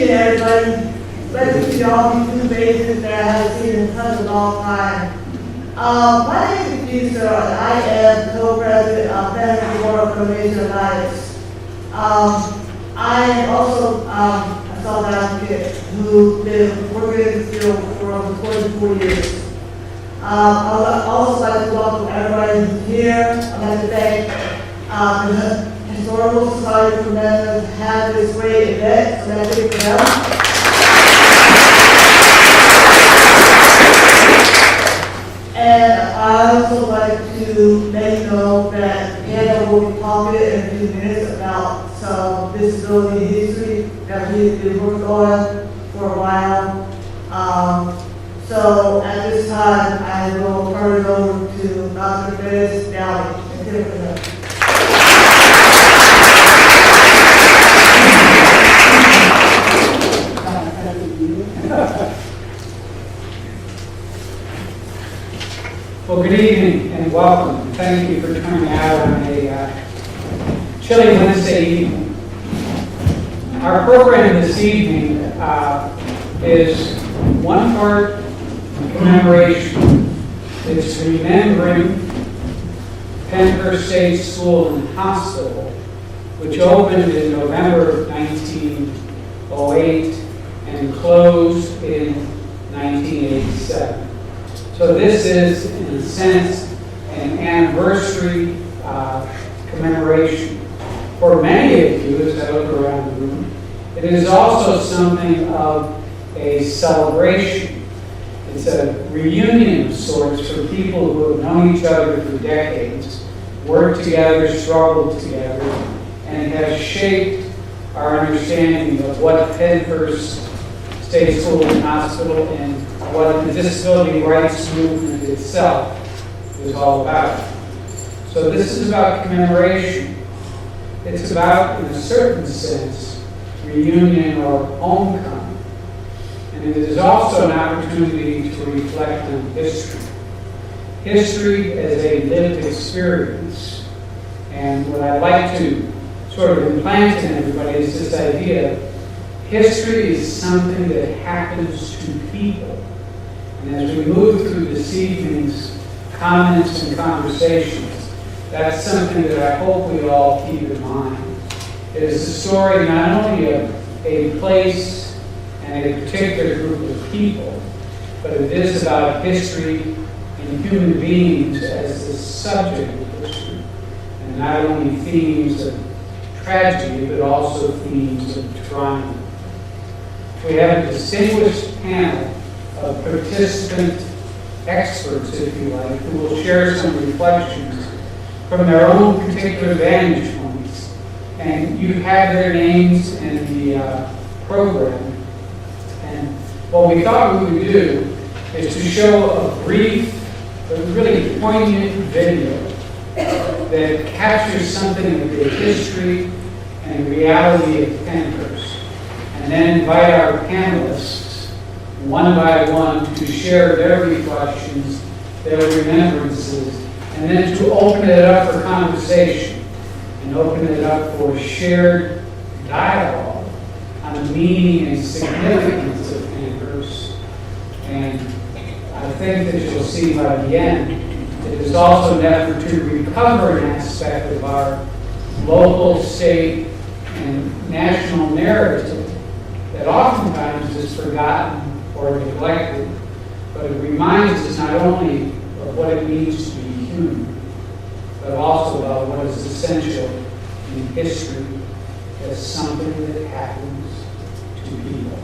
evening, everybody. Especially to y'all, these two faces that I haven't seen in such a long time. My name is Lisa, and I am co-president of Pennhurst Board of Commemoration Alliance. I am also a South advocate who's been working in this field for over 24 years. I would also like to welcome everybody who's here. I'd like to thank the Historical Society for Commemorates to have this great event, so that's it for them. And I also like to let you know that Hannah will be talking in a few minutes about some disability history that we've been working on for a while. So at this time, I will turn it over to Dr. Liz Dowdy. Well, good evening and welcome. Thank you for coming out on a chilly Wednesday evening. Our program this evening is one part commemoration. It's remembering Pennhurst State School and Hospital, which opened in November of 1908 and closed in 1987. So this is, in a sense, an anniversary commemoration. For many of you, as I look around the room, it is also something of a celebration. It's a reunion of sorts for people who have known each other for decades, worked together, struggled together, and it has shaped our understanding of what Pennhurst State School and Hospital and what the disability rights movement itself is all about. So this is about commemoration. It's about, in a certain sense, reunion or homecoming. And it is also an opportunity to reflect on history. History as a lived experience. And what I'd like to sort of implant in everybody is this idea: history is something that happens to people. And as we move through this evening's comments and conversations, that's something that I hope we all keep in mind. It is a story not only of a place and a particular group of people, but it is about history and human beings as the subject of history, and not only themes of tragedy, but also themes of triumph. We have a distinguished panel of participant experts, if you like, who will share some reflections from their own particular vantage points. And you have their names in the program. And what we thought we would do is to show a brief, but really poignant video that captures something of the history and reality of Pennhurst, and then invite our panelists one by one to share their reflections, their remembrances, and then to open it up for conversation and open it up for shared dialogue on the meaning and significance of Pennhurst. And I think that you'll see by the end, it is also an effort to recover an aspect of our local, state, and national narrative that oftentimes is forgotten or neglected, but it reminds us not only of what it means to be human, but also about what is essential in history as something that happens to people.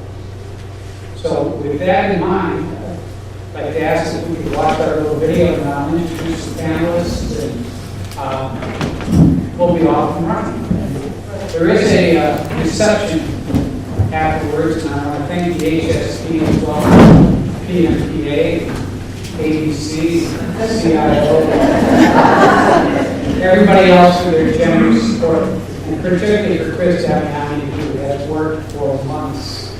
So with that in mind, I'd like to ask if we could watch our little video, and I'll introduce the panelists, and we'll be off and running. There is a reception afterwards, and I want to thank the HSP as well, PMPA, ABC, CIO, everybody else for their generous support, and particularly for Chris Avenatti, who has worked for months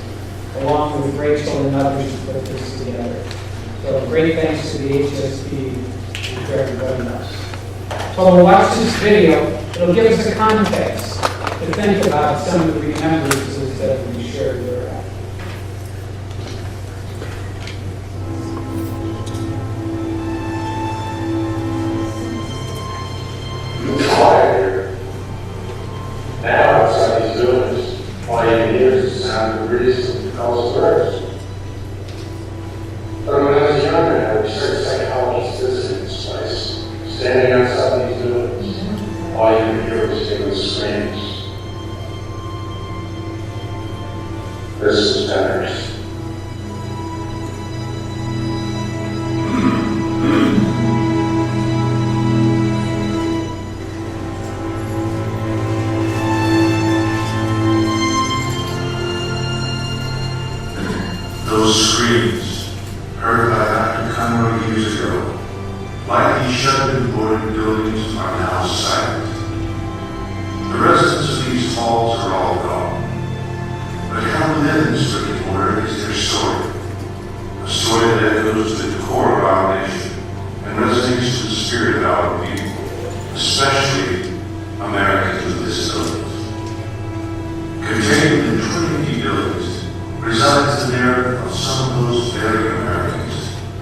along with Rachel and others to put this together. So great thanks to the HSP and for everybody else. So we'll watch this video. It'll give us a context to think about some of the remembrances that we shared there. This is Pennhurst. Those screams, heard by Dr. Conroy years ago, likely shut in boarding buildings, are now silent. The residents of these halls are all gone. But how within this brick and mortar is their story? A story that echoes to the core of our nation and resonates to the spirit of our people, especially Americans with disabilities. Contained within 20 buildings resides the narrative of some of those very Americans.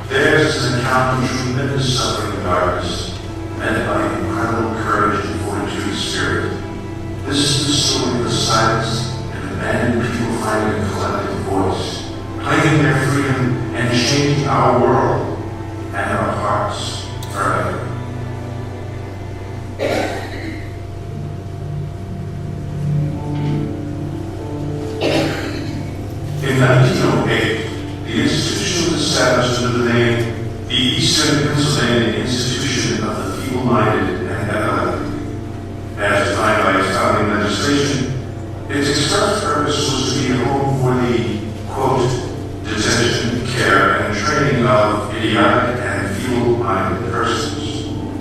Theirs is an account of tremendous suffering and darkness, met by incredible courage and fortitude of spirit. This is the story of the silence and abandoned people finding a collective voice, claiming their freedom and changing our world and our hearts forever. In 1908, the institution was established under the name the Eastern Pennsylvania Institution of the Feeble-Minded and Developmental. As defined by its founding legislation, its express purpose was to be a home for the, quote, detention, care, and training of idiotic and feeble-minded persons.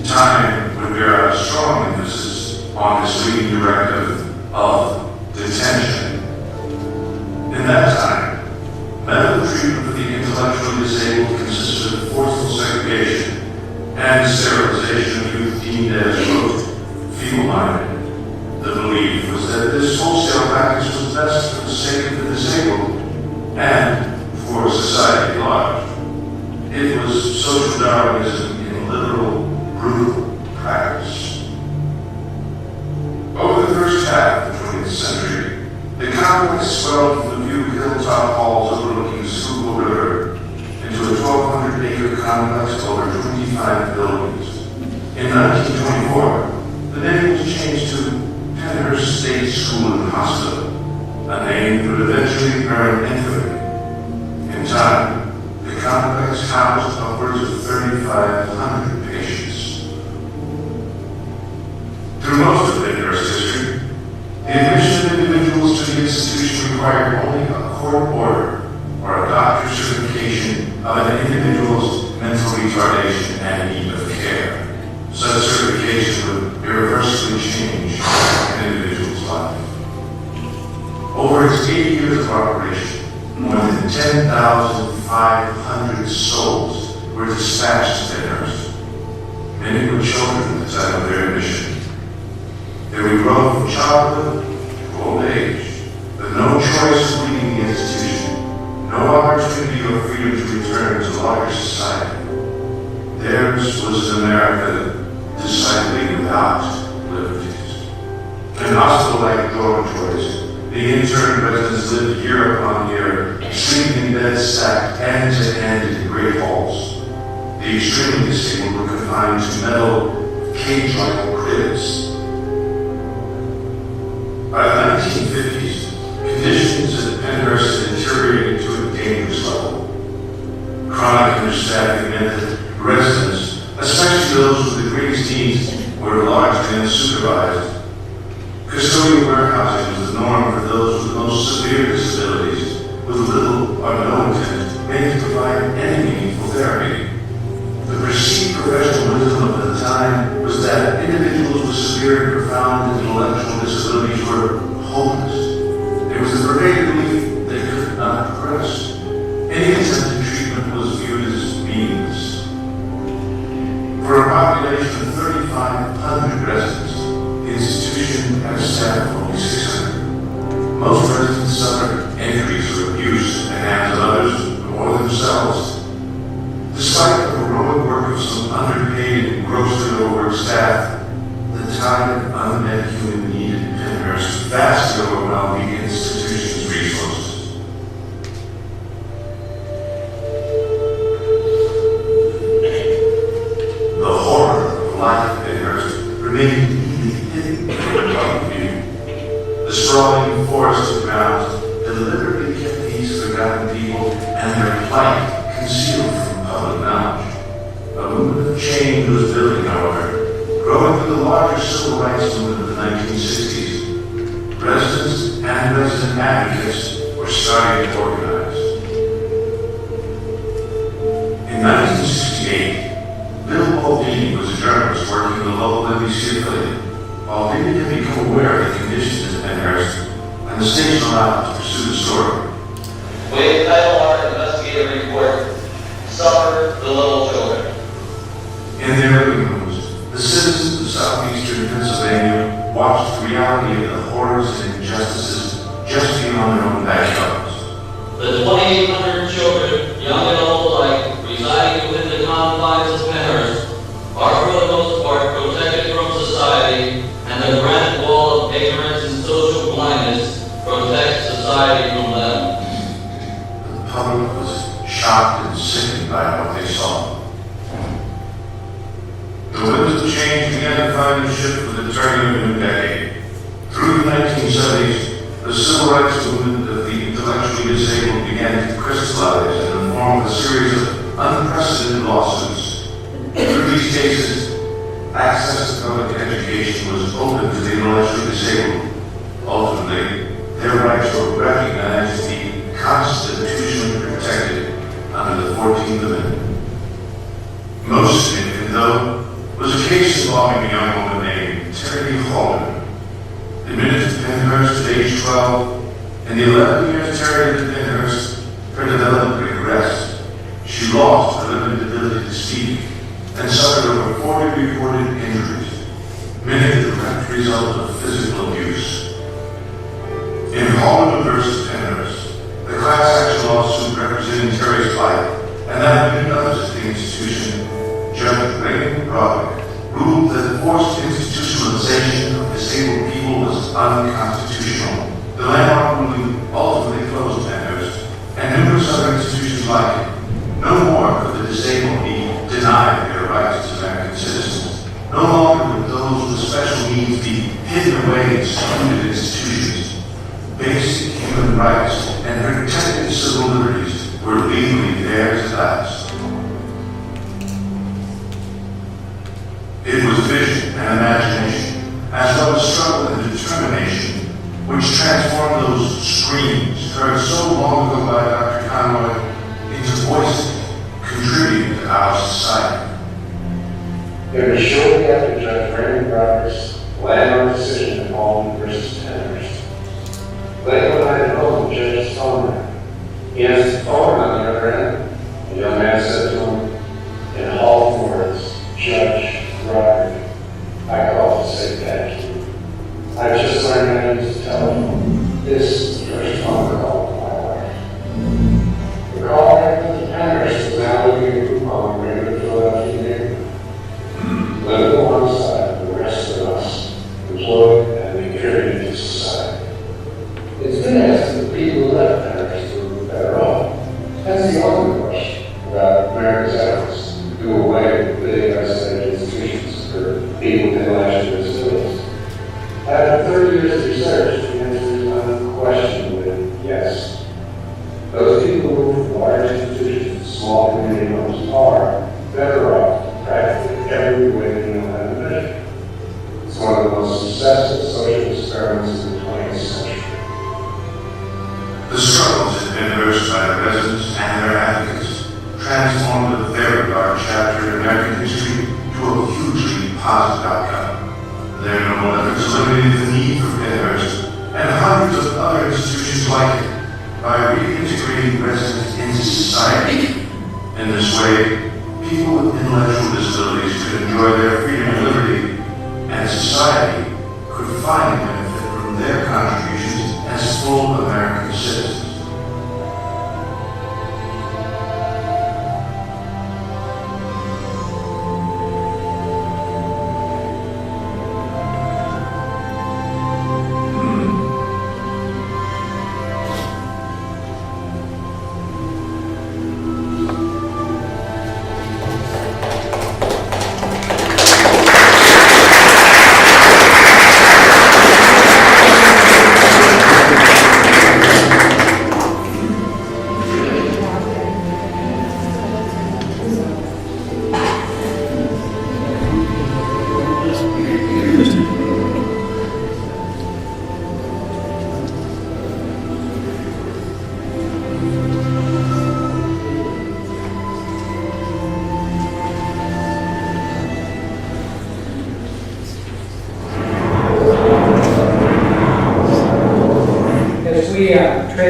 Time would bear out a strong emphasis on this leading directive of detention. In that time, medical treatment for the intellectually disabled consisted of forceful segregation and sterilization of youth deemed as, quote, feeble-minded. The belief was that this wholesale practice was best for the sake of the disabled and for society at large. It was social Darwinism in literal, brutal practice. Over the first half of the 20th century, the complex swelled from the few hilltop halls overlooking the Schuylkill River into a 1,200-acre complex of over 25 buildings. In 1924, the name was changed to Pennhurst State School and Hospital, a name that would eventually earn infamy. In time, the complex housed upwards of 3,500 patients. Through most of Pennhurst history, the admission of individuals to the institution required only a court order or a doctor's certification of an individual's mental retardation and need of care. Such certification would irreversibly change an individual's life. Over its 8 years of operation, more than 10,500 souls were dispatched to Pennhurst. Many were children at the time of their admission. They would grow from childhood to old age, with no choice of leaving the institution, no opportunity or freedom to return to larger society. Theirs was an America decidedly without liberties. In hospital-like dormitories, the intern residents lived year upon year, sleeping in beds stacked end to end in great halls. The extremely disabled were confined to metal, cage-like cribs. By the 1950s, conditions at Pennhurst had deteriorated to a dangerous level. Chronic understaffing meant that residents, especially those with the greatest needs, were largely unsupervised. Custodial warehousing was the norm for those with the most severe disabilities, with little or no intent made to provide any meaningful therapy. The perceived professional wisdom of the time was that individuals with severe and profound intellectual disabilities were hopeless. It was the pervaded belief they could not progress. Any attempted treatment was viewed as meaningless. For a population of 3,500 residents, the institution had a staff of only 600. Most residents suffered injuries or abuse at the hands of others or themselves. Despite the heroic work of some underpaid and grossly overworked staff, the tide of unmet human need in Pennhurst vastly overwhelmed the institution's resources. The horror of life at Pennhurst remained hidden from public view. The sprawling forest of grounds deliberately kept the of change was building, however, growing through the larger civil rights movement of the 1960s. Residents and resident advocates were starting to organize. In 1968, Bill Baldini was a journalist working in the local NBC affiliate. Baldini had become aware of the conditions at Pennhurst, and the station allowed him to pursue the story. We entitled our investigative report, Suffer the Little Children. In their living rooms, the citizens of southeastern Pennsylvania watched the reality of the horrors and injustices just beyond their own backyards. The 2,800 children, young and old alike, residing within the confines of Pennhurst are for the most part protected from society, and the granite wall of ignorance and social blindness protects society from them. The public was shocked and sickened by what they saw. The winds of change began to find a shift with the turning of a new decade. Through the 1970s, the civil rights movement of the intellectually disabled began to crystallize and form a series of unprecedented lawsuits. Through these cases, access to public education was open to the intellectually disabled. Ultimately, their rights were recognized to be constitutionally protected under the 14th Amendment. Most significant, though, was a case involving a young woman named Terry Holden. Admitted to Pennhurst at age 12, in the 11 years Terry lived at Pennhurst, her development regressed. She lost her limited ability to speak and suffered over 40 reported injuries, many the direct result of physical abuse. In Holden versus Pennhurst, the class action lawsuit representing Terry's plight and that of many others at the institution, Judge Raymond Broderick ruled that forced institutionalization of disabled people was unconstitutional. The landmark ruling ultimately closed Pennhurst and numerous other institutions like it. No more could the disabled be denied their rights as American citizens. No longer would those with special needs be hidden away in secluded institutions. Basic human rights and protected civil liberties were legally theirs at last. It was vision and imagination, as well as struggle and determination, which transformed those screams heard so long ago by Dr. Conroy into voices contributing to our society. It was shortly after Judge Raymond Broderick's landmark decision in Holden versus Pennhurst. Late one night at home, the judge's phone rang. He answered the phone, on the other end, the young man said to him, in halting words, "Judge Broderick, I called to say thank you. I just learned how to use the telephone. This is the first phone call of my life." The call back to Pennhurst is now living in group home in regular Philadelphia neighborhood. Living alongside the rest of us, employed and contributing to society. It's been asked if the people who left Pennhurst were better off. That's the only question about America's efforts to do away with big isolated institutions for people with intellectual disabilities. After 30 years of research, the answer is unquestionably yes. Those people who move from large institutions to small community homes are better off in practically every way they know how to measure. It's one of the most successful social experiments in the 20th century. The struggles had been nursed by the residents and their advocates, transformed a very large chapter in American history to a hugely positive outcome. Their noble efforts eliminated the need for Pennhurst and hundreds of other institutions like it by reintegrating residents into society. In this way, people with intellectual disabilities could enjoy their freedom and liberty, and society could finally benefit from their contributions as full American citizens.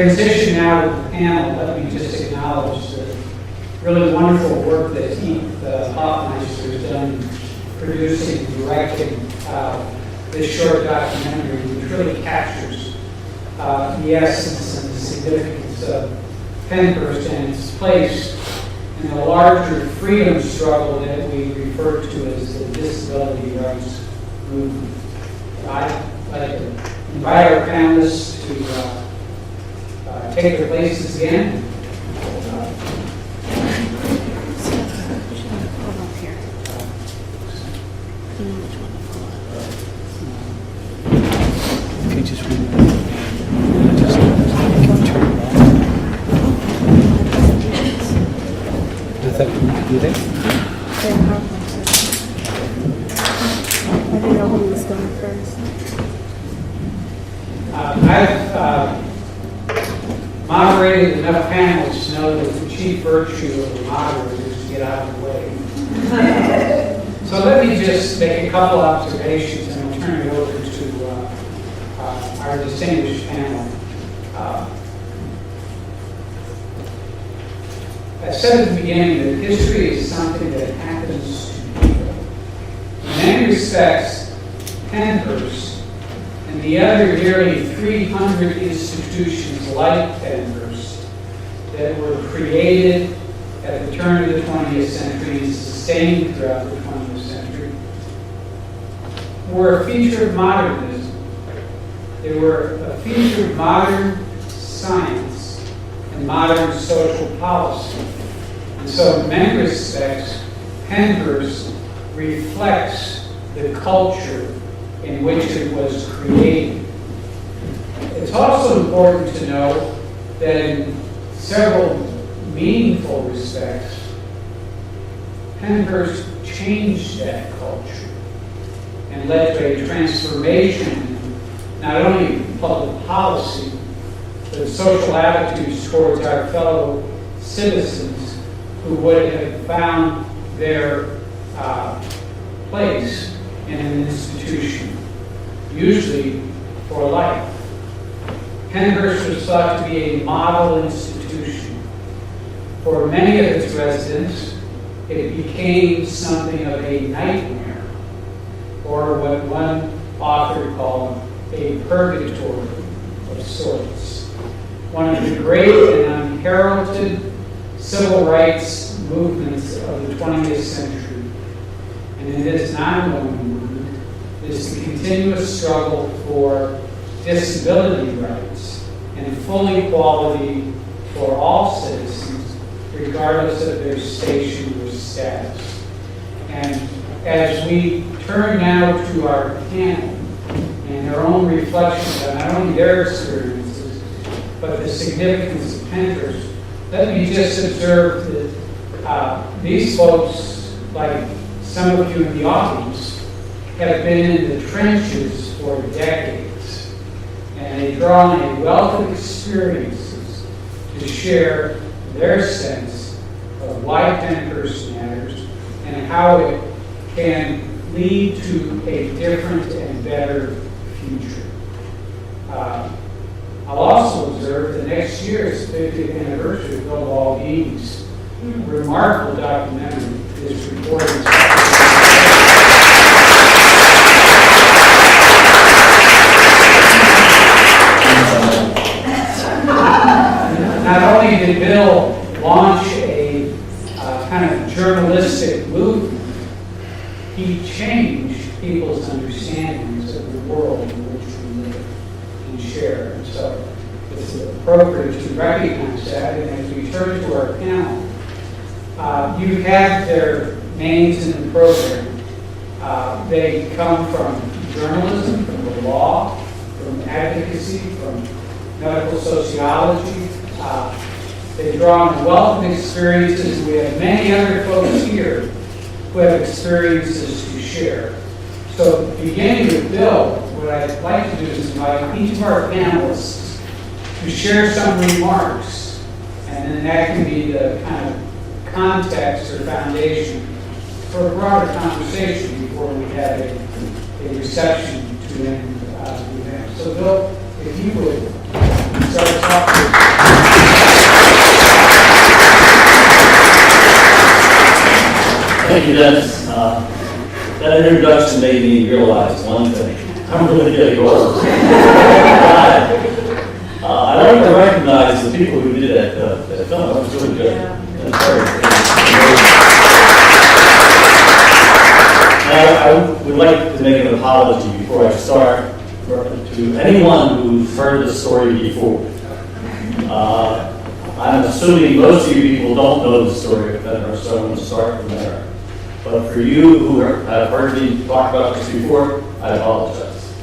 transition now to the panel, let me just acknowledge the really wonderful work that Keith Hoffmeister has done producing and directing this short documentary, which really captures the essence and the significance of Pennhurst and its place in the larger freedom struggle that we refer to as the disability rights movement. I'd like to invite our panelists to take their places again. Do they? I didn't know who was going first. I've moderated enough panels to know that the chief virtue of the moderator is to get out of the way. So let me just make a couple observations and I'll turn it over to our distinguished panel. I said at the beginning that history is something that happens to people. In many respects, Pennhurst and the other nearly 300 institutions like Pennhurst that were created at the turn of the 20th century and sustained throughout the 20th century were a feature of modernism. They were a feature of modern science and modern social policy. And so in many respects, Pennhurst reflects the culture in which it was created. It's also important to know that in several meaningful respects, Pennhurst changed that culture and led to a transformation in not only public policy, but social attitudes towards our fellow citizens who would have found their place in an institution, usually for life. Pennhurst was thought to be a model institution. For many of its residents, it became something of a nightmare, or what one author called a purgatory of sorts. One of the great and unheralded civil rights movements of the 20th century, and in this ongoing movement, is the continuous struggle for disability rights and full equality for all citizens, regardless of their station or status. And as we turn now to our panel and their own reflections on not only their experiences, but the significance of Pennhurst, let me just observe that these folks, like some of you in the audience, have been in the trenches for decades, and they draw on a wealth of experiences to share their sense of why Pennhurst matters and how it can lead to a different and better future. I'll also observe that next year is the 50th anniversary of Bill Baldini's remarkable documentary, his reporting. Not only did Bill launch a kind of journalistic movement, he changed people's understandings of the world in which we live and share. And so it's appropriate to recognize that. And as we turn to our panel, you have their names in the program. They come from journalism, from the law, from advocacy, from medical sociology. They draw on a wealth of experiences. We have many other folks here who have experiences to share. So beginning with Bill, what I'd like to do is invite each of our panelists to share some remarks, and then that can be the kind of context or foundation for a broader conversation before we have a reception to end the event. So Bill, if you would start talking. Thank you, Dennis. That introduction made me realize one thing. I'm really getting old. I'd like to recognize the people who did that film. That was really good. That's very good. I would like to make an apology before I start to anyone who's heard this story before. I'm assuming most of you people don't know the story of Pennhurst, so I'm going to start from there. But for you who have heard me talk about this before, I apologize.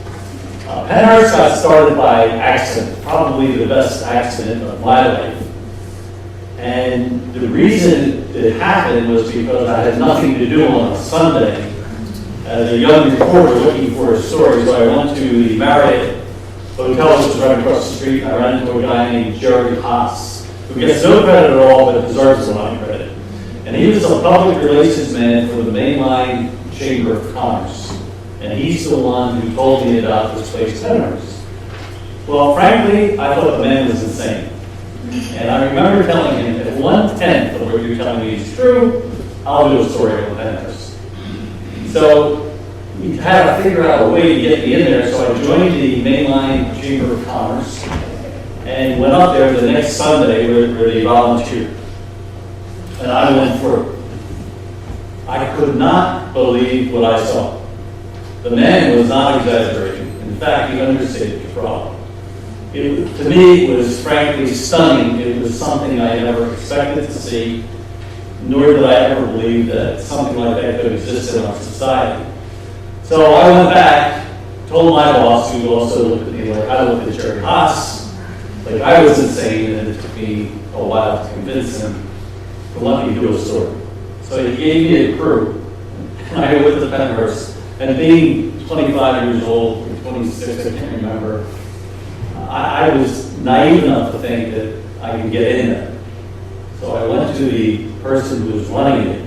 Pennhurst got started by accident, probably the best accident of my life. And the reason it happened was because I had nothing to do on a Sunday as a young reporter looking for a story. So I went to the Marriott Hotel, which was right across the street, and I ran into a guy named Jerry Haas, who gets no credit at all, but deserves a lot of credit. And he was a public relations man for the mainline Chamber of Commerce. And he's the one who told me about this place, Pennhurst. Well, frankly, I thought the man was insane. And I remember telling him, if 1/10 of what you're telling me is true, I'll do a story on Pennhurst. So we had to figure out a way to get me in there, so I joined the mainline Chamber of Commerce and went up there the next Sunday where they volunteered. And I went through. I could not believe what I saw. The man was not exaggerating. In fact, he understated the problem. To me, it was frankly stunning. It was something I never expected to see, nor did I ever believe that something like that could exist in our society. So I went back, told my boss, who also looked at me like I looked at Jerry Haas, like I was insane, and it took me a while to convince him to let me do a story. So he gave me a crew, and I went to Pennhurst. And being 25 years old, or 26, I can't remember, I was naive enough to think that I could get in there. So I went to the person who was running it.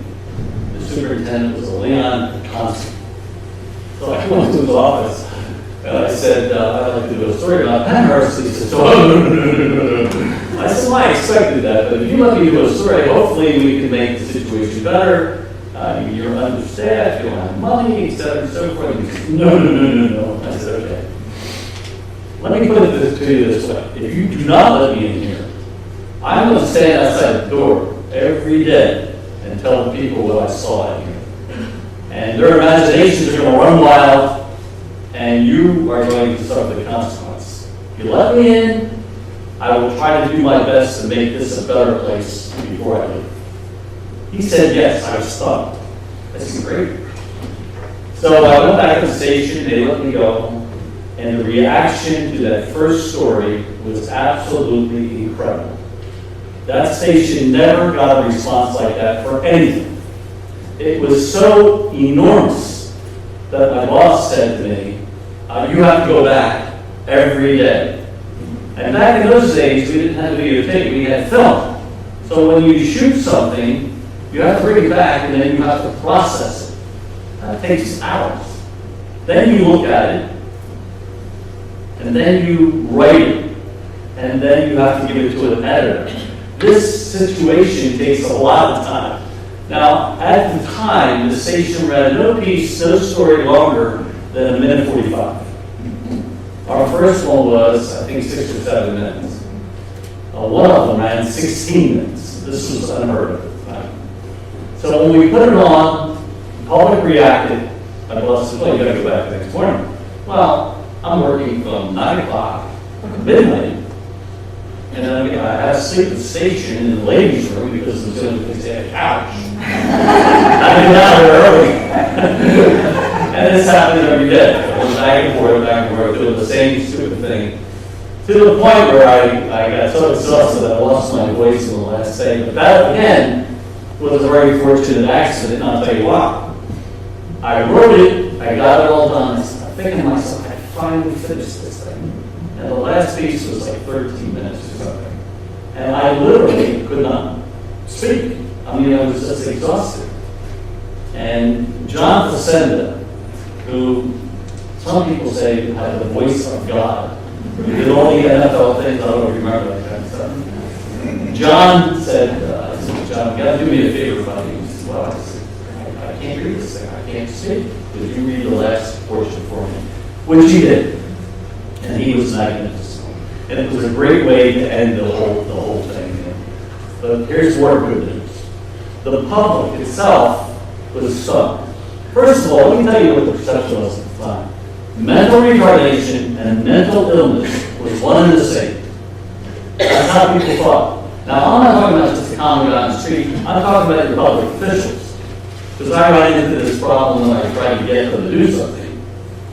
The superintendent was Leon Constant. So I went to his office, and I said, I'd like to do a story about Pennhurst. He said, oh, no. I said, well, I expected that, but if you let me do a story, hopefully we can make the situation better. You're understaffed, you don't have money, et cetera, and so forth. He said, no. I said, okay. Let me put it to you this way. If you do not let me in here, I'm going to stand outside the door every day and tell the people what I saw in here. And their imaginations are going to run wild, and you are going to suffer the consequence. If you let me in, I will try to do my best to make this a better place before I leave. He said yes. I was stunned. I said, great. So I went back to the station, they let me go, and the reaction to that first story was absolutely incredible. That station never got a response like that for anything. It was so enormous that my boss said to me, you have to go back every day. And back in those days, we didn't have videotape, we had film. So when you shoot something, you have to bring it back and then you have to process it. That takes hours. Then you look at it, and then you write it, and then you have to give it to an editor. This situation takes a lot of time. Now, at the time, the station ran no story longer than 1:45. Our first one was, I think, 6 or 7 minutes. One of them ran 16 minutes. This was unheard of at the time. So when we put it on, the public reacted. My boss said, well, you gotta go back the next morning. Well, I'm working from 9 o'clock to midnight. And then I had to sleep at the station in the ladies' room because it was the only place they had a couch. I didn't get out there early. And this happened every day. I went back and forth, doing the same stupid thing. To the point where I got so exhausted that I lost my voice in the last day. But that, again, was a very fortunate accident, and I'll tell you what. I wrote it, I got it all done. I'm thinking to myself, I finally finished this thing. And the last piece was like 13 minutes or something. And I literally could not speak. I mean, I was just exhausted. And John Facenda, who some people say had the voice of God, We did all the NFL things, I don't know if you remember that kind of stuff. John said, I said, John, you gotta do me a favor, buddy. He said, well, I said, I can't read this thing, I can't speak. Could you read the last portion for me? Which he did. And he was magnificent. And it was a great way to end the whole thing. But here's more good news. The public itself was stunned. First of all, let me tell you what the perception was at the time. Mental retardation and mental illness was one and the same. That's how people thought. Now, I'm not talking about just the common guy on the street. I'm talking about your public officials. Because I ran into this problem when I tried to get them to do something.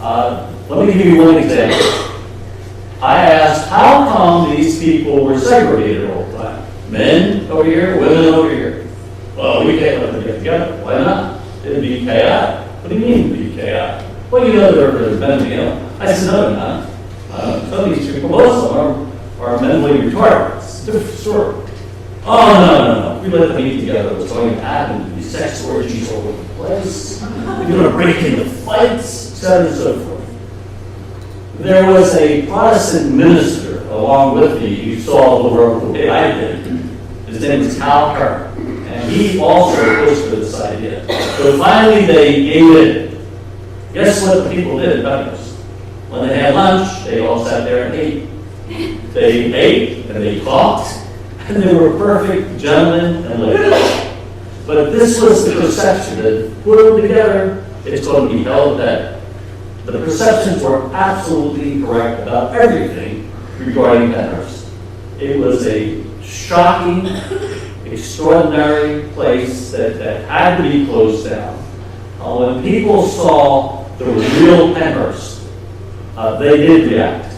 Let me give you one example. I asked, how come these people were segregated all the time? Men over here, women over here. Well, we can't let them get together. Why not? It'd be chaotic. What do you mean it'd be chaotic? Well, you know they're men, I said, no, they're not. Some of these people, most of them are mentally retarded. It's a different story. Oh, no. We let them eat together. What's going to happen? These sex orgies all over the place. You're going to break into fights, etc. and so forth. There was a Protestant minister along with me who saw the work the way I did. His name was Cal Curran. And he also pushed for this idea. So finally they gave in. Guess what the people did in Pennhurst? When they had lunch, they all sat there and ate. They ate and they talked, and they were perfect gentlemen and ladies. But this was the perception that put them together, it's going to be held that. The perceptions were absolutely correct about everything regarding Pennhurst. It was a shocking, extraordinary place that had to be closed down. When people saw the real Pennhurst, they did react.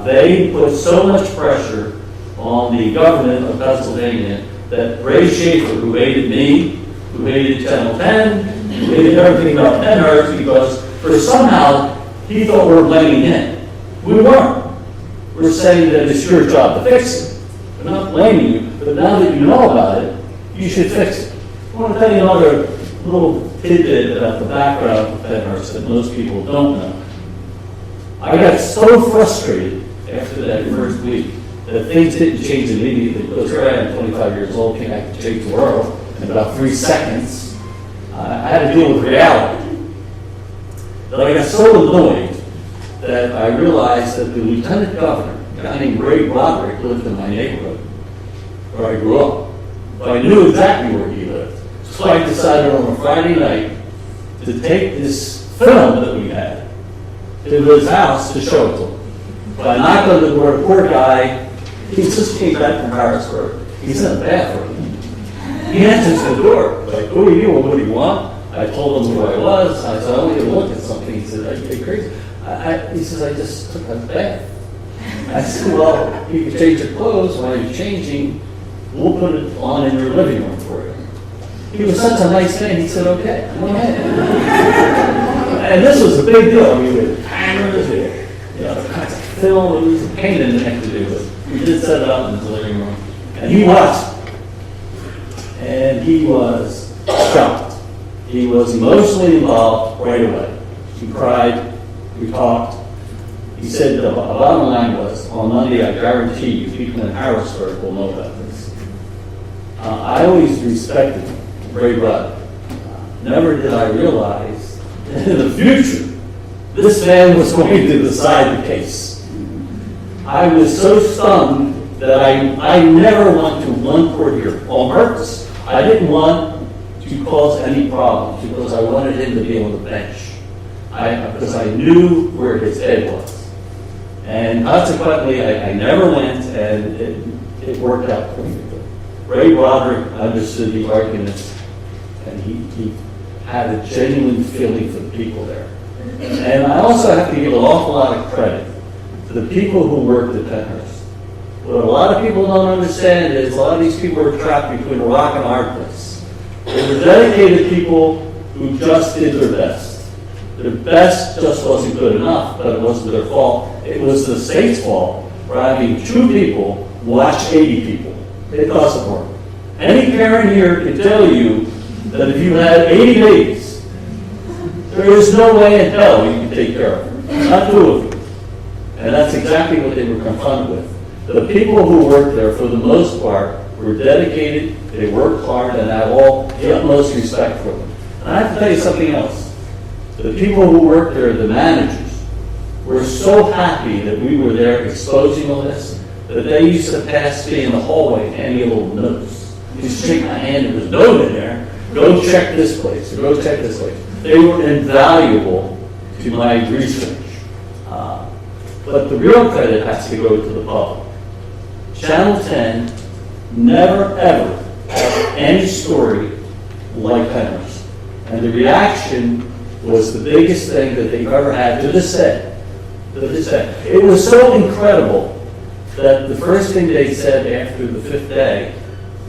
They put so much pressure on the government of Pennsylvania that Ray Schaefer, who hated me, who hated Channel 10, who hated everything about Pennhurst, because for somehow he thought we were blaming him. We weren't. We're saying that it's your job to fix it. We're not blaming you, but now that you know about it, you should fix it. I want to tell you another little tidbit about the background of Pennhurst that most people don't know. I got so frustrated after that first week that things didn't change immediately, because here I am, 25 years old, came back to change the world in about 3 seconds. I had to deal with reality. But I got so annoyed that I realized that the lieutenant governor, a guy named Ray Broderick, lived in my neighborhood where I grew up. So I knew exactly where he lived. So I decided on a Friday night to take this film that we had to his house to show it to him. But I knocked on the door, poor guy, he just came back from Harrisburg. He's in the bathroom. He answers the door, like, who are you, what do you want? I told him who I was. I said, I want you to look at something. He said, are you crazy? He says, I just took a bath. I said, well, you can change your clothes while you're changing. We'll put it on in your living room for you. He was such a nice man. He said, okay, go ahead. And this was a big deal. I mean, with cameras, the kinds of film, it was a pain in the neck to do it. We did set it up in his living room. And he watched it. And he was shocked. He was emotionally involved right away. He cried, we talked. He said the bottom line was, on Monday, I guarantee you, people in Harrisburg will know about this. I always respected Ray Rudd. Never did I realize that in the future, this man was going to decide the case. I was so stunned that I never went to one court here on purpose. I didn't want to cause any problems because I wanted him to be on the bench. Because I knew where his head was. And consequently, I never went, and it worked out perfectly. Ray Broderick understood the arguments, and he had a genuine feeling for the people there. And I also have to give an awful lot of credit to the people who worked at Pennhurst. What a lot of people don't understand is a lot of these people were trapped between a rock and a hard place. They were dedicated people who just did their best. Their best just wasn't good enough, but it wasn't their fault. It was the state's fault for having 2 people watch 80 people. It doesn't work. Any parent here can tell you that if you had 80 babies, there is no way in hell you can take care of them. Not 2 of you. And that's exactly what they were confronted with. The people who worked there, for the most part, were dedicated, they worked hard, and I have all the utmost respect for them. And I have to tell you something else. The people who worked there, the managers, were so happy that we were there exposing all this, that they used to pass me in the hallway, handing me little notes. You shake my hand, there was a note in there, go check this place, or go check this place. They were invaluable to my research. But the real credit has to go to the public. Channel 10 never ever had any story like Pennhurst. And the reaction was the biggest thing that they've ever had to this day. To this day. It was so incredible that the first thing they said after the 5th day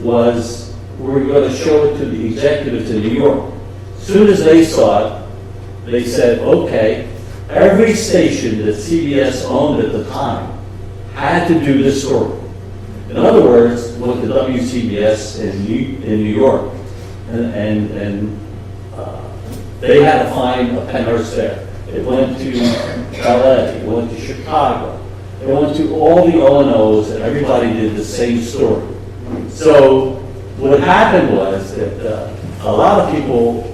was, we're going to show it to the executives in New York. As soon as they saw it, they said, okay, every station that CBS owned at the time had to do this story. In other words, went to WCBS in New York, and they had to find a Pennhurst there. It went to LA, it went to Chicago, it went to all the O&Os, and everybody did the same story. So what happened was that a lot of people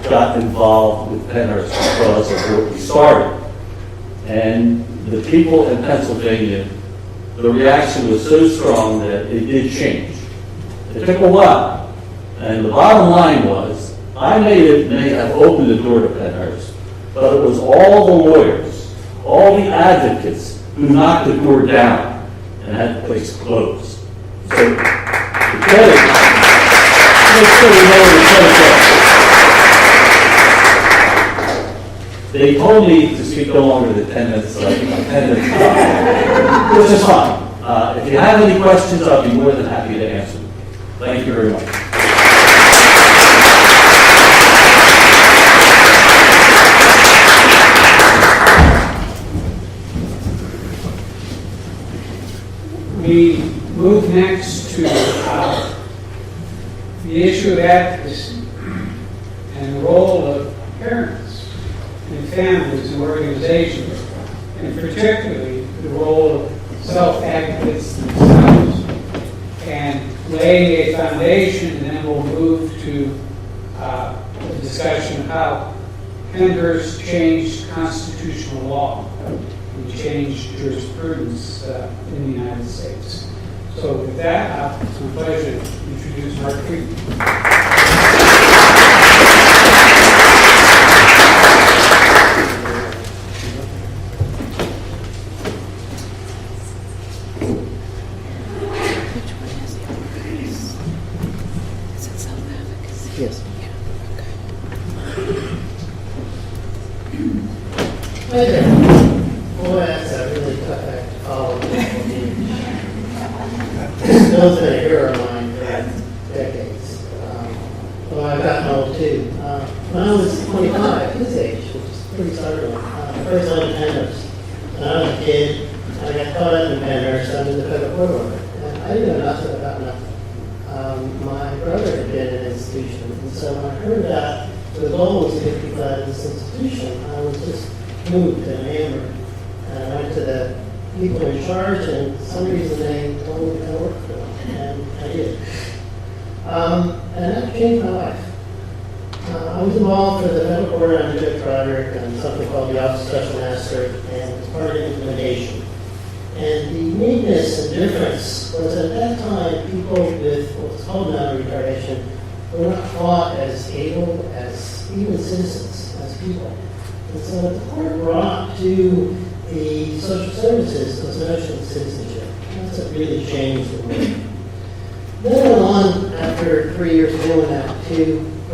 got involved with Pennhurst because of what we started. And the people in Pennsylvania, the reaction was so strong that it did change. It took a while. And the bottom line was, I may have opened the door to Pennhurst, but it was all the lawyers, all the advocates who knocked the door down and had the place closed. So the credit, make sure we know where the credit goes. They told me to speak no longer than 10 minutes, so I think I'm 10 minutes behind, which is fine. If you have any questions, I'll be more than happy to answer them. Thank you very much. We move next to the issue of advocacy and the role of parents and families and organizations, and particularly the role of self-advocates themselves, and lay a foundation, and then we'll move to a discussion of how Pennhurst changed constitutional law and changed jurisprudence in the United States. So with that, it's my pleasure to introduce Mark Friedman. Yes. Hi there. Boy, that's a really tough act to follow. Bill's been a hero of mine for decades. Well, I've gotten old too. When I was 25, his age, which is pretty startling, I first learned Pennhurst. When I was a kid, I got caught up in Pennhurst under the federal court order. And I didn't know nothing about nothing. My brother had been in an institution, and so when I heard that the goal was to get people out of this institution, I was just moved and enamored. And I went to the people in charge, and for some reason they told me to work for them, and I did. And that changed my life. I was involved for the medical court under Judge Roderick and something called the Office of Special Master, and it was part of implementation. And the uniqueness and difference was at that time, people with what's called non-retardation were not thought as able as even citizens, as people. And so what the court brought to the social services was the notion of citizenship. That's what really changed the world. Then I went on, after 3 years of doing that, to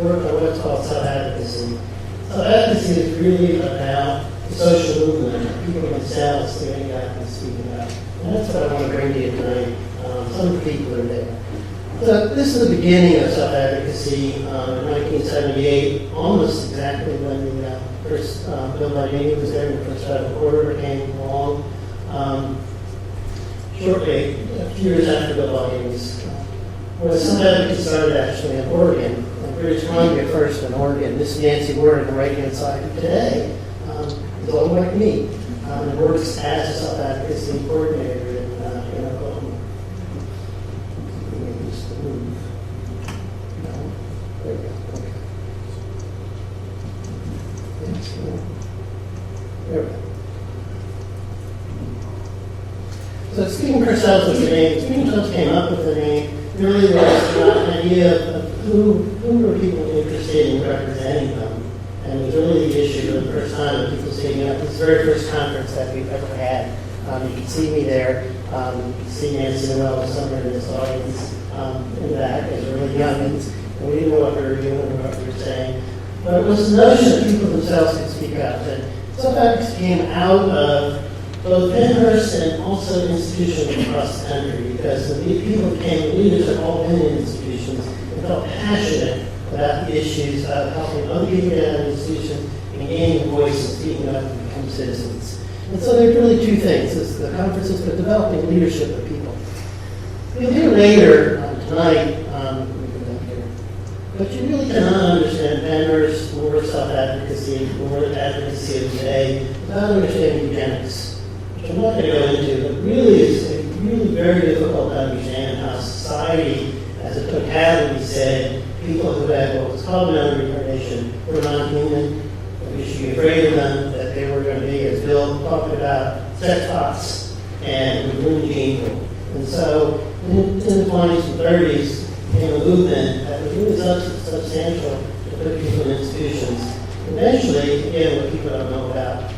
work on what's called self-advocacy. Self-advocacy is really about the social movement, people themselves standing up and speaking up. And that's what I want to bring to you tonight. Some of the people are there. So this is the beginning of self-advocacy in 1978, almost exactly when the first Bill Bardini was there, and the first federal court order came along. Shortly, a few years after Bill Bardini's, well, self-advocacy started actually in Oregon, British Columbia first in Oregon. This is Nancy Ward on the right-hand side. Today, is old like me. and works as a self-advocacy coordinator in Oklahoma. Just to move. No. There we go. Okay. There we go. So speaking for ourselves with the name, speaking for ourselves came up with the name, really was an idea of who were people interested in representing them. And it was really the issue of the first time that people speaking up. This is the very first conference that we've ever had. You can see me there. You can see Nancy and Noel somewhere in this audience in the back as really youngins. And we didn't know what we were doing or what we were saying. But it was the notion that people themselves could speak up. And self-advocacy came out of both Pennhurst and also institutions across the country, because the people became leaders of all opinion institutions and felt passionate about the issues of helping other people get out of institutions and gaining a voice and speaking up and become citizens. And so there are really two things. It's the conferences, but developing leadership of people. We'll hear later tonight, but you really cannot understand Pennhurst nor self-advocacy nor the advocacy of today without understanding eugenics. I'm not going to go into, but really it's really very difficult to understand how society as a totality said people who had what was called mental retardation were non-human, that we should be afraid of them, that they were going to be, as Bill talked about, sex bots and ruin the gene pool. And so in the 20s and 30s came a movement that was really substantial to put people in institutions. Eventually, again, what people don't know about,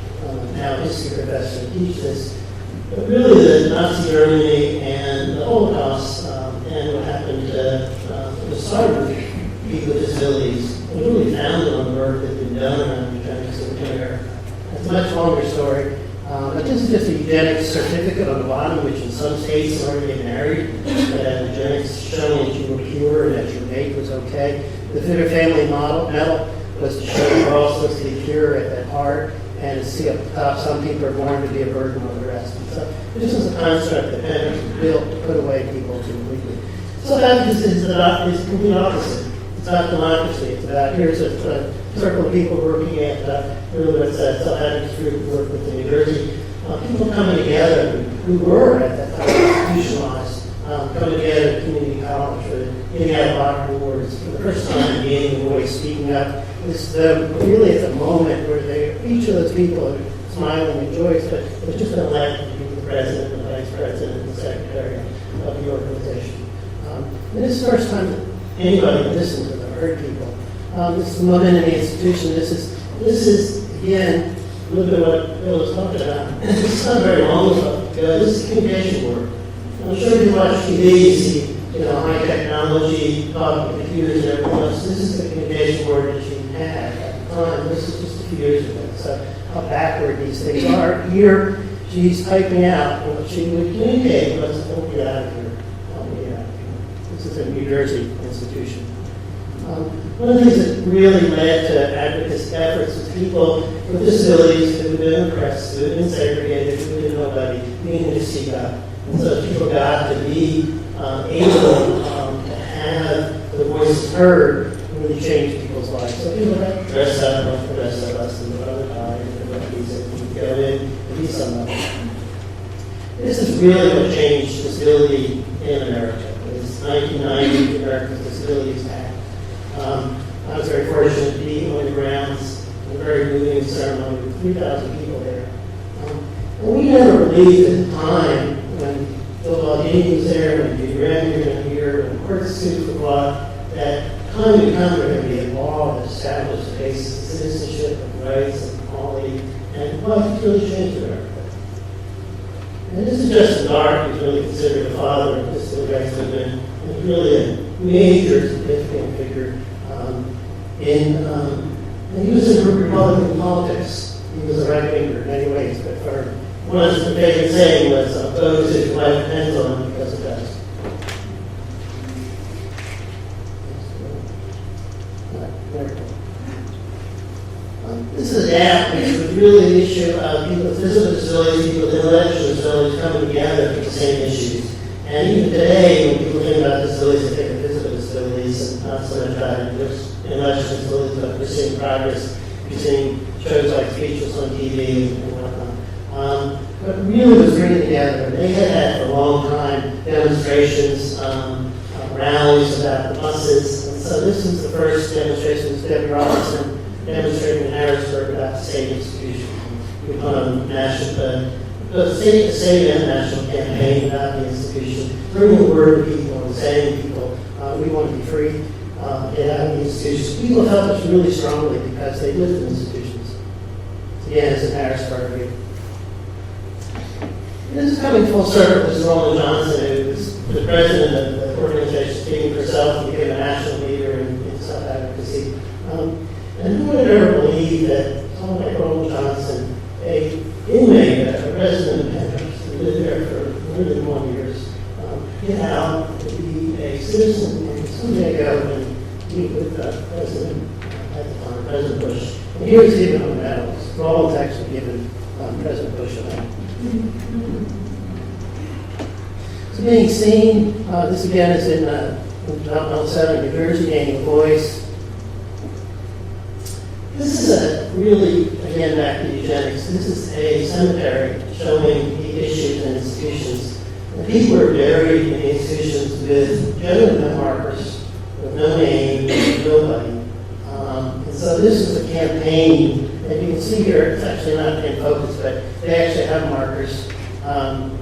now history professor teach this, but really the Nazi Germany and the Holocaust and what happened to the start of people with disabilities was really founded on the work that's been done around eugenics in America. It's a much longer story, but this is just a eugenics certificate on the bottom, which in some states is already get married, that eugenics showing that you were pure and that your mate was okay. The Fitter Family medal was to show you we're all supposed to be pure at heart. And to see up top, some people are born to be a burden on the rest. And so this is a construct that Pennhurst built to put away people completely. Self-advocacy is the complete opposite. It's not democracy. It's about, here's a circle of people working at, really what's that self-advocacy group we work with in New Jersey. People coming together who were at that time institutionalized, coming together at community college, or getting out of locker awards for the first time, gaining a voice, speaking up. It's really at the moment where each of those people are smiling and joyous, but they're just elected to be the president, the vice president, and the secretary of the organization. And this is the first time that anybody listened to them, heard people. This is the moment in the institution. This is again, a little bit of what Bill was talking about. It's not very long ago, because this is communication work. I'm sure if you watch TV, you see, high technology, talking computers and everything else. This is the communication work that you had at the time. This is just a few years ago. So how backward these things are. Here, she's typing out what she would communicate. Let's get out of here. This is a New Jersey institution. One of the things that really led to advocacy efforts was people with disabilities who had been oppressed, who had been segregated, who had nobody, beginning to speak up. And so people got to be able to have the voices heard really change people's lives. So people that dress up like the rest of us and what other time and what these that we go in and be somebody. This is really what changed disability in America. It's 1990, the American Disabilities Act. I was very fortunate to be on the grounds in a very moving ceremony with 3,000 people there. And we never believed at the time when Bill Baldini was there, when Judy Randall was here, when Court Suits were brought, that time and time there would be a law that established the basis of citizenship and rights and equality, and well, it's really changed America. And this is Justin Dark, who's really considered a father of disability rights movement, and really a major significant figure and he was in Republican politics. He was a right-winger in many ways, but for one of his favorite saying was, those whose life depends on him because it does. This is an app which was really an issue of people with physical disabilities, people with intellectual disabilities coming together for the same issues. And even today, when people think about disabilities, they think of physical disabilities and not so much about intellectual disabilities, but we're seeing progress. We're seeing shows like Speechless on TV and whatnot. But really was bringing together, they had for a long time demonstrations, rallies about the buses. And so this was the first demonstration, was Debbie Robinson demonstrating in Harrisburg about the state institution. We put on national, the state and national campaign about the institution, bringing the word to people and saying to people, we want to be free, get out of the institutions. People felt this really strongly because they lived in institutions. Again, it's in Harrisburg. This is coming full circle. This is Roland Johnson, who was the president of the organization speaking for herself and became a national leader in South advocacy. And who would ever believe that someone like Roland Johnson, a inmate, a resident of Pennhurst, who lived there for more than 1 year, get out to be a citizen and someday go and meet with the president at the time, President Bush. And he was given on medals. Roland's actually given President Bush a medal. So being seen, this again is in developmental setting, New Jersey, gaining a voice. This is a really, again, back to eugenics. This is a cemetery showing the issues and institutions. And people are buried in the institutions with generally no markers, with no name, with nobody. And so this is a campaign, and you can see here, it's actually not in focus, but they actually have markers.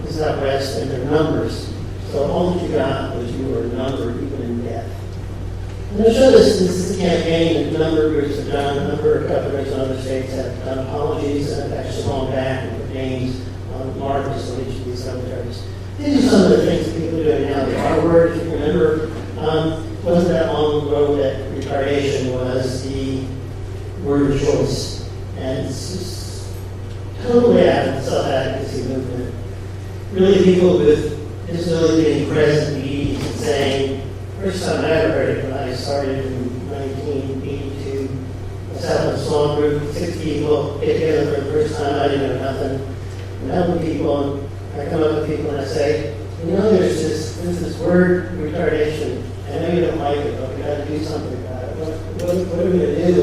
This is out west, and their numbers. So all that you got was you were numbered, even in death. And I'll show this is a campaign that a number of groups have done, a number of governors in other states have done apologies, and have actually gone back and put names on markers on each of these cemeteries. These are some of the things that people are doing now. The R word, if you remember, wasn't that long ago that retardation was the word of choice. And it's just totally out of the self-advocacy movement. Really people with disability being present in meetings and saying, first time I ever heard it when I started in 1982, I was having a small group, 6 people, get together for the first time, I didn't know nothing. And helping people, and I come up with people and I say, you know, there's this word, retardation. I know you don't like it, but we got to do something about it. What are we going to do?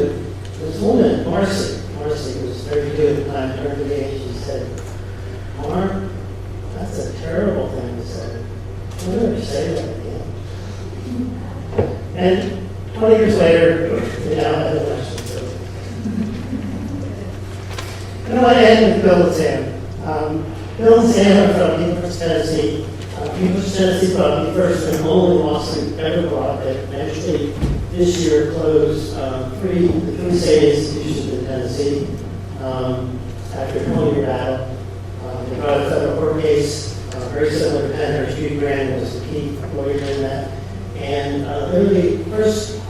This woman, Marcy was 32 at the time, turned to me and she said, Mark, that's a terrible thing to say. Don't ever say that again. And 20 years later, we now have an election. And I want to end with Bill and Sam. Bill and Sam are from Pennhurst, Tennessee. Pennhurst, Tennessee brought the first and only lawsuit ever brought that actually this year closed the three state institutions in Tennessee after a 20-year battle. They brought a federal court case very similar to Pennhurst. Judy Graham was the key lawyer in that. And they were the first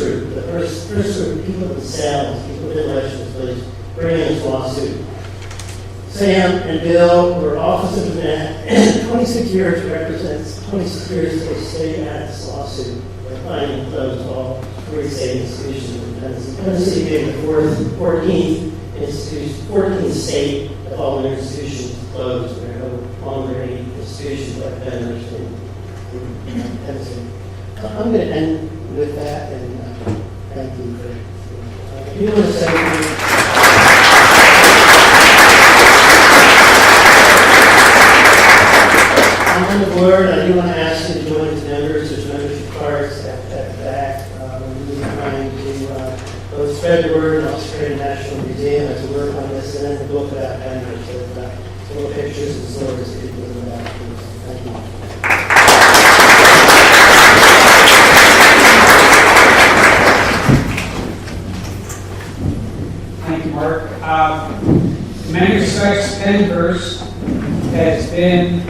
group, the first group of people themselves, people with intellectual disabilities, bringing this lawsuit. Sam and Bill were officers of that. 26 years represents 26 years they stayed at this lawsuit. They're finding closed all 3 state institutions in Tennessee. Tennessee being the 14th state of all their institutions closed. There are no longer any institutions like Pennhurst in Tennessee. I'm going to end with that, and thank you for. I do want to say. On the board, I do want to ask you to join as members. There's membership cards at the back. We're trying to both spread the word and also create a national museum as a work on this, and then the book about Pennhurst with little pictures and stories of people in the back. Thank you. Thank you, Mark. In many respects, Pennhurst has been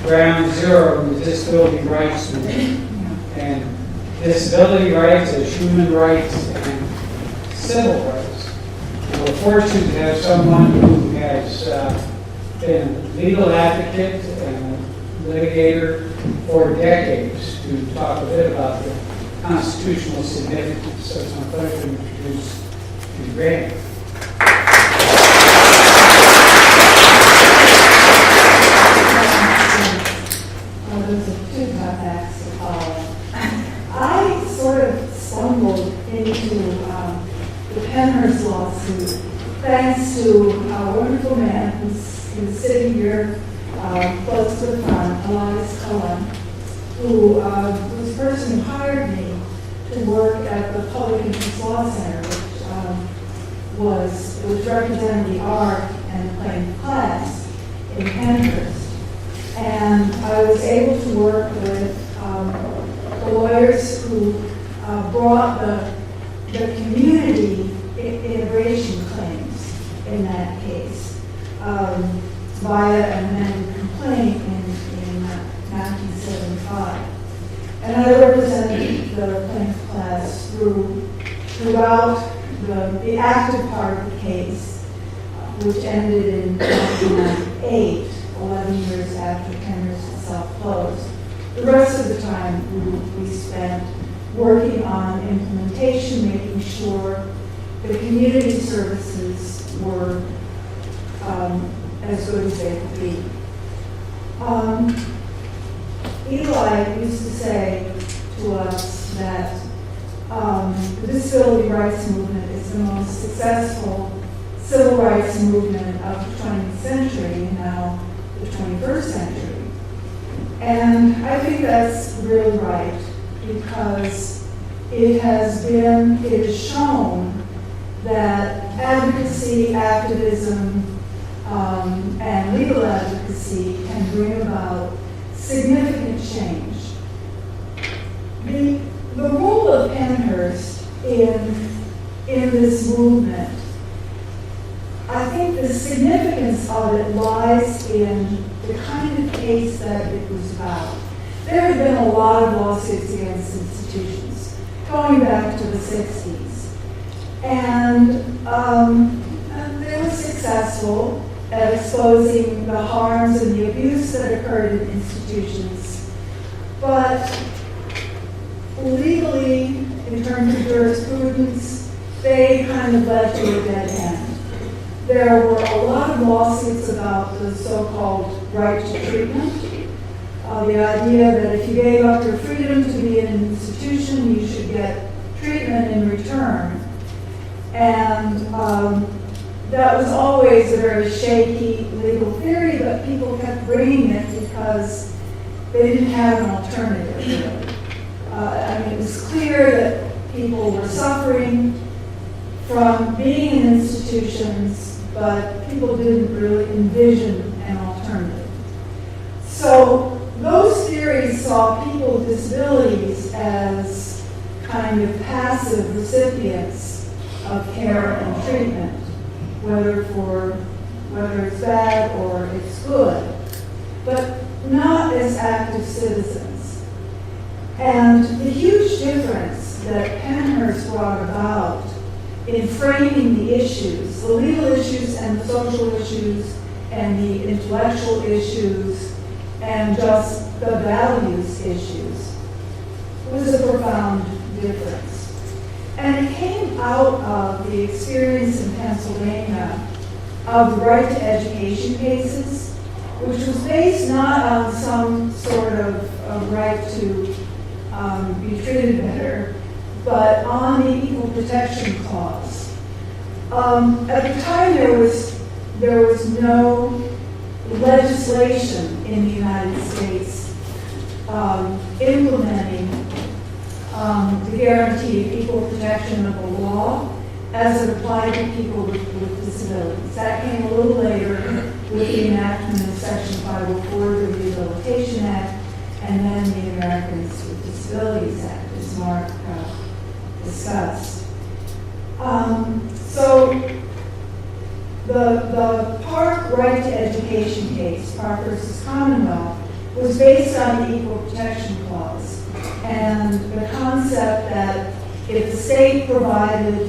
ground zero in the disability rights movement. And disability rights as human rights and civil rights. And we're fortunate to have someone who has been a legal advocate and a litigator for decades to talk a bit about the constitutional significance. So it's my pleasure to introduce Judy Graham. Those are 2 contacts to follow. I sort of stumbled into the Pennhurst lawsuit thanks to a wonderful man who's sitting here close to the front, Elias Cohen, who was the person who hired me to work at the Public Interest Law Center, which represented the art and playing class in Pennhurst. And I was able to work with the lawyers who brought the community integration claims in that case via an amended complaint in 1975. And I represented the plaintiff class throughout the active part of the case, which ended in 1998, 11 years after Pennhurst itself closed. The rest of the time we spent working on implementation, making sure the community services were as good as they could be. Eli used to say to us that the disability rights movement is the most successful civil rights movement of the 20th century and now the 21st century. And I think that's really right, because it has shown that advocacy, activism, and legal advocacy can bring about significant change. The role of Pennhurst in this movement, I think the significance of it lies in the kind of case that it was about. There have been a lot of lawsuits against institutions going back to the 60s. And they were successful at exposing the harms and the abuse that occurred in institutions. But legally, in terms of jurisprudence, they kind of led to a dead end. There were a lot of lawsuits about the so-called right to treatment. The idea that if you gave up your freedom to be in an institution, you should get treatment in return. And that was always a very shaky legal theory, but people kept bringing it because they didn't have an alternative, really. It was clear that people were suffering from being in institutions, but people didn't really envision an alternative. So those theories saw people with disabilities as kind of passive recipients of care and treatment, whether it's bad or it's good, but not as active citizens. And the huge difference that Pennhurst brought about in framing the issues, the legal issues and the social issues and the intellectual issues and just the values issues, was a profound difference. And it came out of the experience in Pennsylvania of the right to education cases, which was based not on some sort of right to be treated better, but on the Equal Protection Clause. At the time, there was no legislation in the United States implementing the guarantee of equal protection of the law as it applied to people with disabilities. That came a little later with the enactment of Section 504 of the Rehabilitation Act, and then the Americans with Disabilities Act, as Mark discussed. So the Park right to education case, Park versus Commonwealth, was based on the Equal Protection Clause and the concept that if the state provided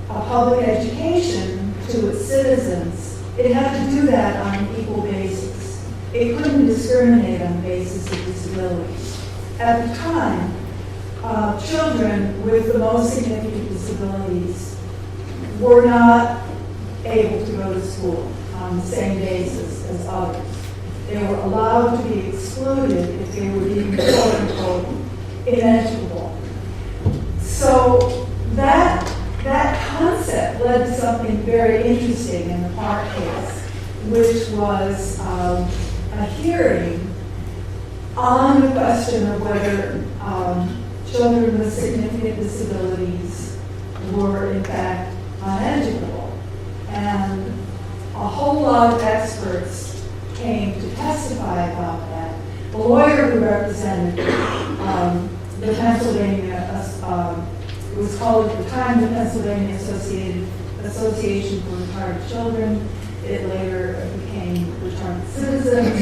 a public education to its citizens, it had to do that on an equal basis. It couldn't discriminate on the basis of disability. At the time, children with the most significant disabilities were not able to go to school on the same basis as others. They were allowed to be excluded if they were deemed quote-unquote ineducable. So that concept led to something very interesting in the Park case, which was a hearing on the question of whether children with significant disabilities were in fact uneducable. And a whole lot of experts came to testify about that. The lawyer who represented the Pennsylvania, it was called at the time the Pennsylvania Association for Retarded Children. It later became Retarded Citizens,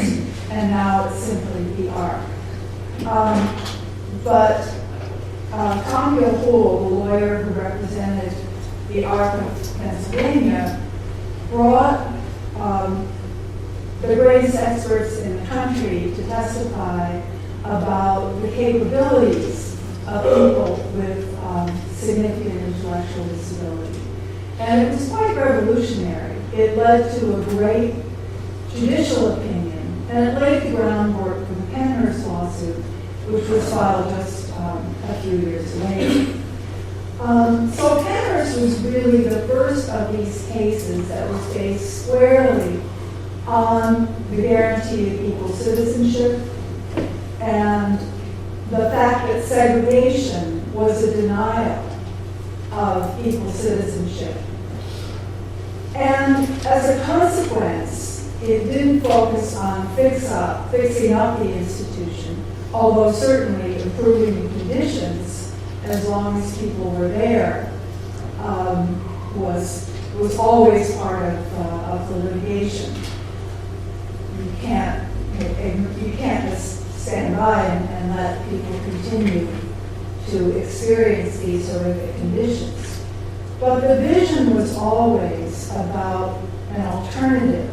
and now it's simply the ARC. But Tom Gilpool, the lawyer who represented the ARC of Pennsylvania, brought the greatest experts in the country to testify about the capabilities of people with significant intellectual disability. And it was quite revolutionary. It led to a great judicial opinion, and it laid the groundwork for the Pennhurst lawsuit, which was filed just a few years later. So Pennhurst was really the first of these cases that was based squarely on the guarantee of equal citizenship and the fact that segregation was a denial of equal citizenship. And as a consequence, it didn't focus on fixing up the institution, although certainly improving the conditions as long as people were there was always part of the litigation. You can't just stand by and let people continue to experience these horrific conditions. But the vision was always about an alternative,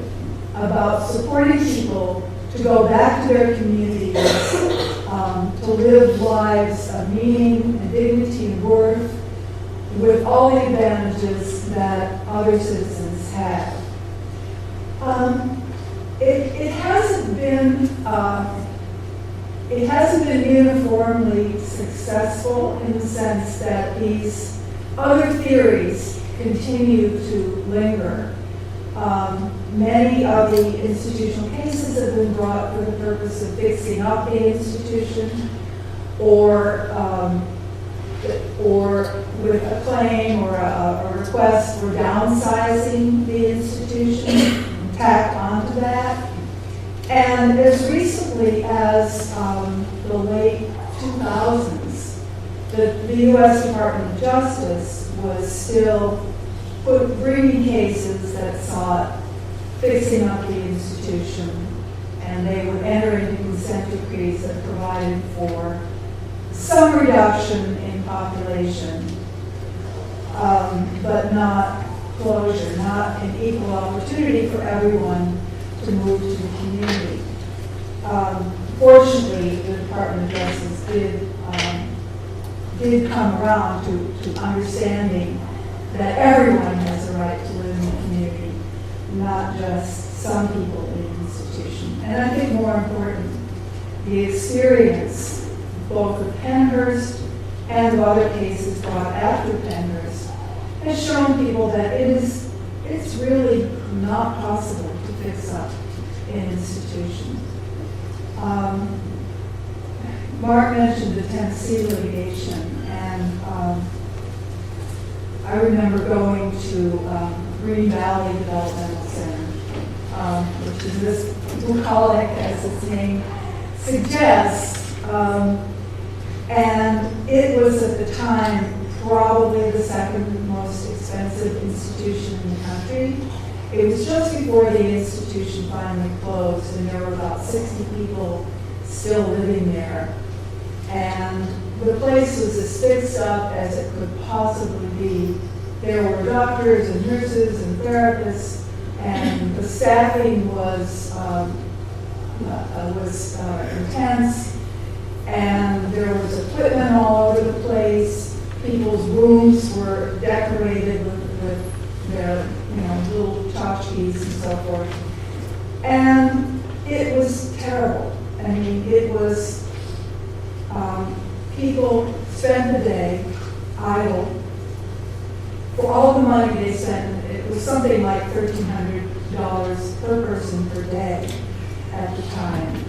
about supporting people to go back to their communities, to live lives of meaning and dignity and worth with all the advantages that other citizens have. It hasn't been uniformly successful in the sense that these other theories continue to linger. Many of the institutional cases have been brought for the purpose of fixing up the institution or with a claim or a request for downsizing the institution tacked onto that. And as recently as the late 2000s, the U.S. Department of Justice was still bringing cases that sought fixing up the institution, and they would enter into consent decrees that provided for some reduction in population, but not closure, not an equal opportunity for everyone to move to the community. Fortunately, the Department of Justice did come around to understanding that everyone has a right to live in the community, not just some people in the institution. And I think more important, the experience, both of Pennhurst and of other cases brought after Pennhurst, has shown people that it's really not possible to fix up an institution. Mark mentioned the Tennessee litigation, and I remember going to Green Valley Developmental Center, which is this bucolic, as its name suggests, and it was at the time probably the second most expensive institution in the country. It was just before the institution finally closed, and there were about 60 people still living there. And the place was as fixed up as it could possibly be. There were doctors and nurses and therapists, and the staffing was intense, and there was equipment all over the place. People's rooms were decorated with their little tchotchkes and so forth. And it was terrible. I mean, it was, people spent the day idle, for all the money they spent, it was something like $1,300 per person per day at the time.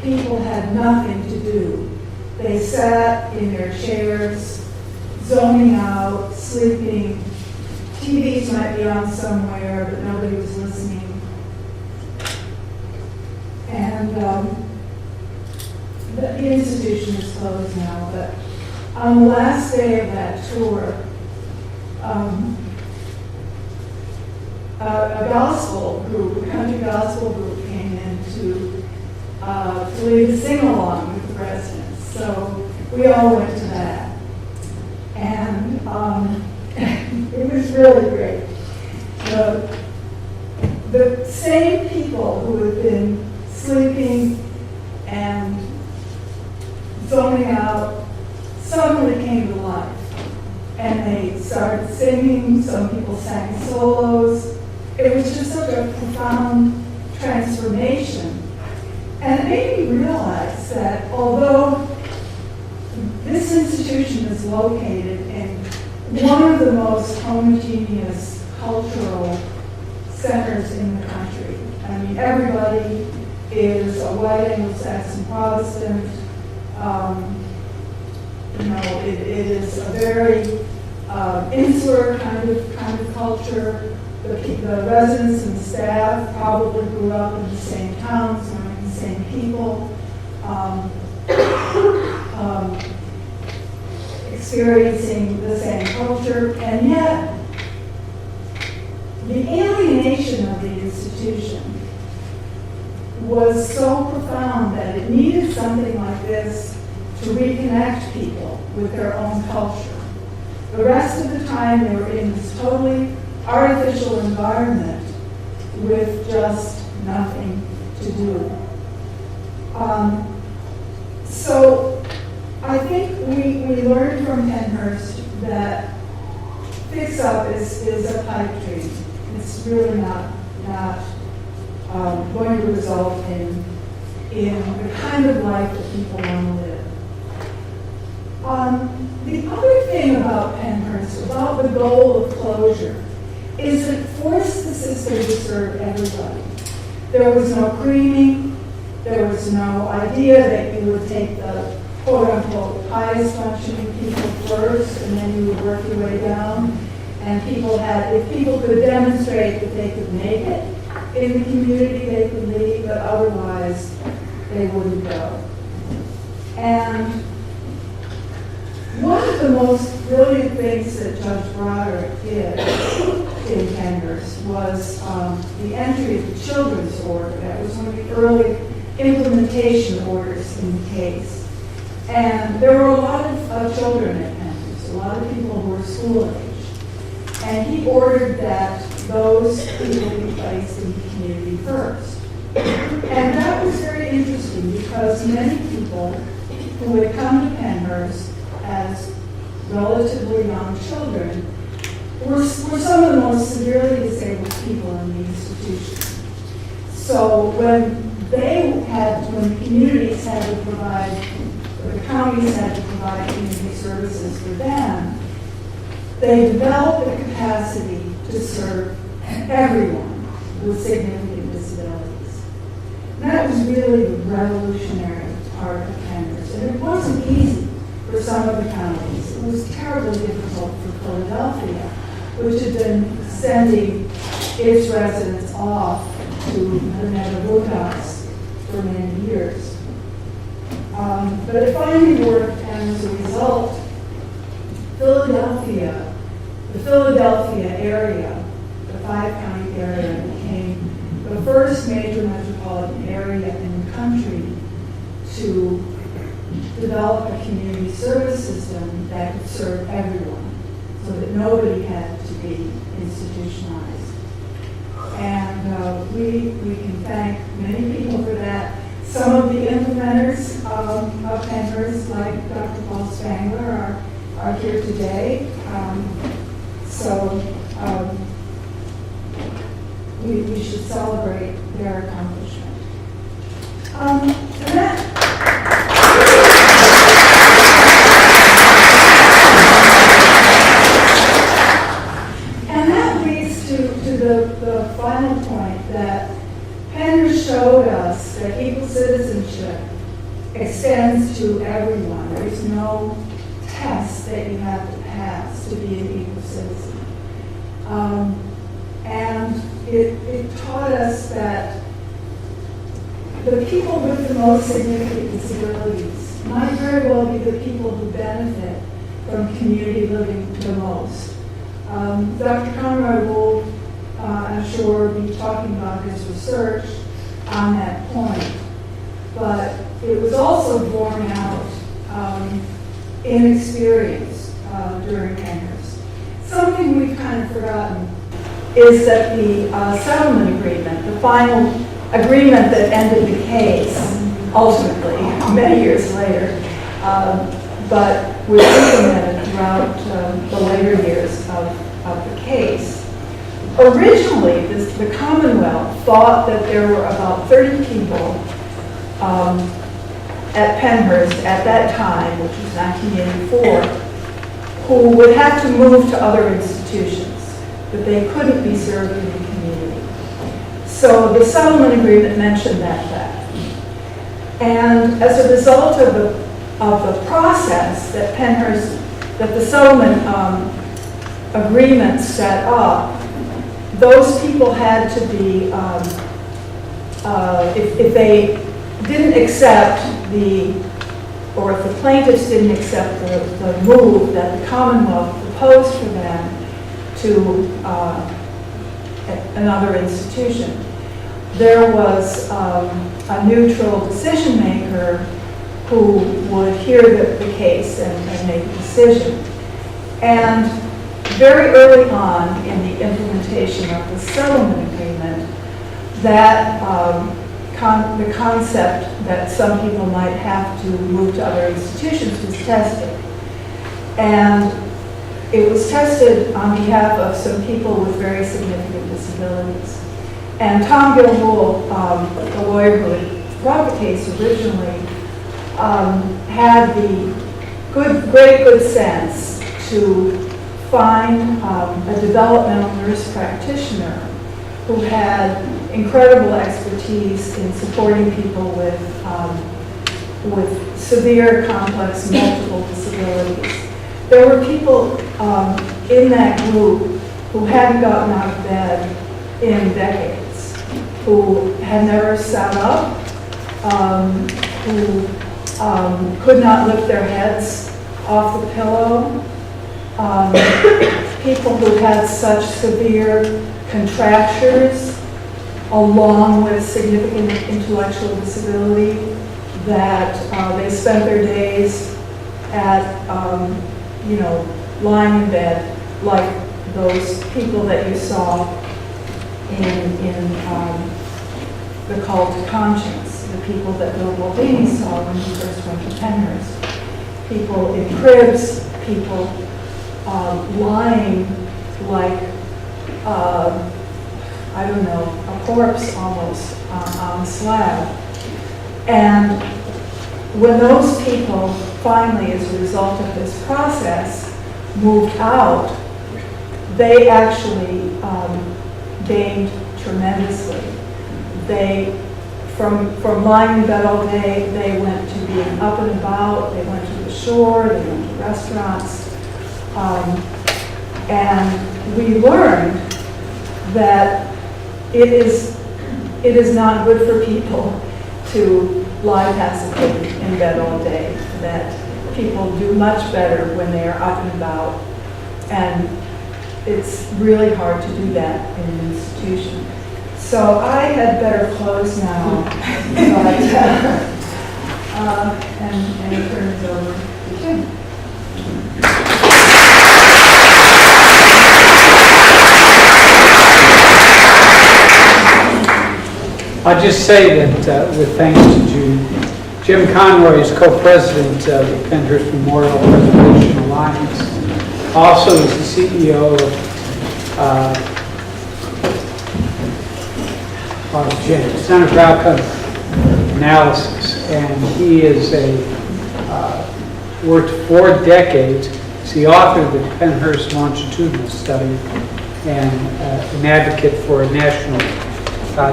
People had nothing to do. They sat in their chairs, zoning out, sleeping. TVs might be on somewhere, but nobody was listening. And the institution is closed now, but on the last day of that tour, a gospel group, a country gospel group came in to lead a sing-along with the residents. So we all went to that. And it was really great. The same people who had been sleeping and zoning out suddenly came to life. And they started singing, some people sang solos. It was just such a profound transformation. And it made me realize that although this institution is located in one of the most homogeneous cultural centers in the country, I mean, everybody is a white Anglo-Saxon Protestant. It is a very insular kind of culture. The residents and staff probably grew up in the same towns, knowing the same people, experiencing the same culture, and yet the alienation of the institution was so profound that it needed something like this to reconnect people with their own culture. The rest of the time they were in this totally artificial environment with just nothing to do. So I think we learned from Pennhurst that fix-up is a pipe dream. It's really not going to result in the kind of life that people want to live. The other thing about Pennhurst, about the goal of closure, is it forced the system to serve everybody. There was no creaming, there was no idea that you would take the quote-unquote highest functioning people first, and then you would work your way down. And if people could demonstrate that they could make it in the community, they could leave, but otherwise they wouldn't go. And one of the most brilliant things that Judge Broderick did in Pennhurst was the entry of the children's order. That was one of the early implementation orders in the case. And there were a lot of children at Pennhurst, a lot of people who were school age. And he ordered that those people be placed in the community first. And that was very interesting because many people who had come to Pennhurst as relatively young children were some of the most severely disabled people in the institution. So when the communities had to provide, or the counties had to provide community services for them, they developed the capacity to serve everyone with significant disabilities. And that was really the revolutionary part of Pennhurst. And it wasn't easy for some of the counties. It was terribly difficult for Philadelphia, which had been sending its residents off to the Netherlands for many years. But it finally worked, and as a result, the Philadelphia area, the 5-county area, became the first major metropolitan area in the country to develop a community service system that could serve everyone, so that nobody had to be institutionalized. And we can thank many people for that. Some of the implementers of Pennhurst, like Dr. Paul Spangler, are here today. We should celebrate their accomplishment. the final point that Pennhurst showed us that equal citizenship extends to everyone. There's no test that you have to pass to be an equal citizen. And it taught us that the people with the most significant disabilities might very well be the people who benefit from community living the most. Dr. Conroy will, I'm sure, be talking about his research on that point. But it was also borne out in experience during Pennhurst. Something we've kind of forgotten is that the settlement agreement, the final agreement that ended the case, ultimately, many years later, but was implemented throughout the later years of the case. Originally, the Commonwealth thought that there were about 30 people at Pennhurst at that time, which was 1984, who would have to move to other institutions, that they couldn't be served in the community. So the settlement agreement mentioned that fact. And as a result of the process that Pennhurst, that the settlement agreement set up, those people had to be, if they didn't accept or if the plaintiffs didn't accept the move that the Commonwealth proposed for them to another institution, there was a neutral decision maker who would hear the case and make a decision. And very early on in the implementation of the settlement agreement, that the concept that some people might have to move to other institutions was tested. And it was tested on behalf of some people with very significant disabilities. And Tom Gilwool, the lawyer who had brought the case originally, had the great good sense to find a developmental nurse practitioner who had incredible expertise in supporting people with severe, complex, multiple disabilities. There were people in that group who hadn't gotten out of bed in decades, who had never sat up, who could not lift their heads off the pillow, people who had such severe contractures along with significant intellectual disability that they spent their days at, lying in bed like those people that you saw in the Call to Conscience, the people that Bill Baldini saw when he first went to Pennhurst. People in cribs, people lying like, a corpse almost on a slab. And when those people finally, as a result of this process, moved out, they actually gained tremendously. They, from lying in bed all day, they went to being up and about, they went to the shore, they went to restaurants. And we learned that it is not good for people to lie passively in bed all day, that people do much better when they are up and about, and it's really hard to do that in an institution. So I had better close now, but, and turn it over to Jim. I'll just say that with thanks to Jim Conroy is co-president of the Pennhurst Memorial Preservation Alliance. Also is the CEO of Center for Outcome Analysis, and he is worked 4 decades. He's the author of the Pennhurst longitudinal study and an advocate for a national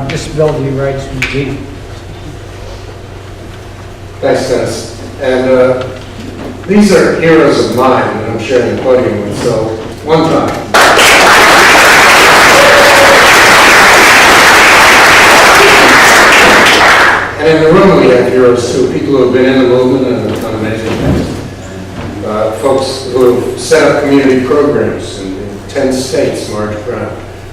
disability rights museum. Thanks, Dennis. And these are heroes of mine that I'm sharing the podium with, so one time. And in the room we have heroes too, people who have been in the movement and have done amazing things. Folks who have set up community programs in 10 states, Marge Brown.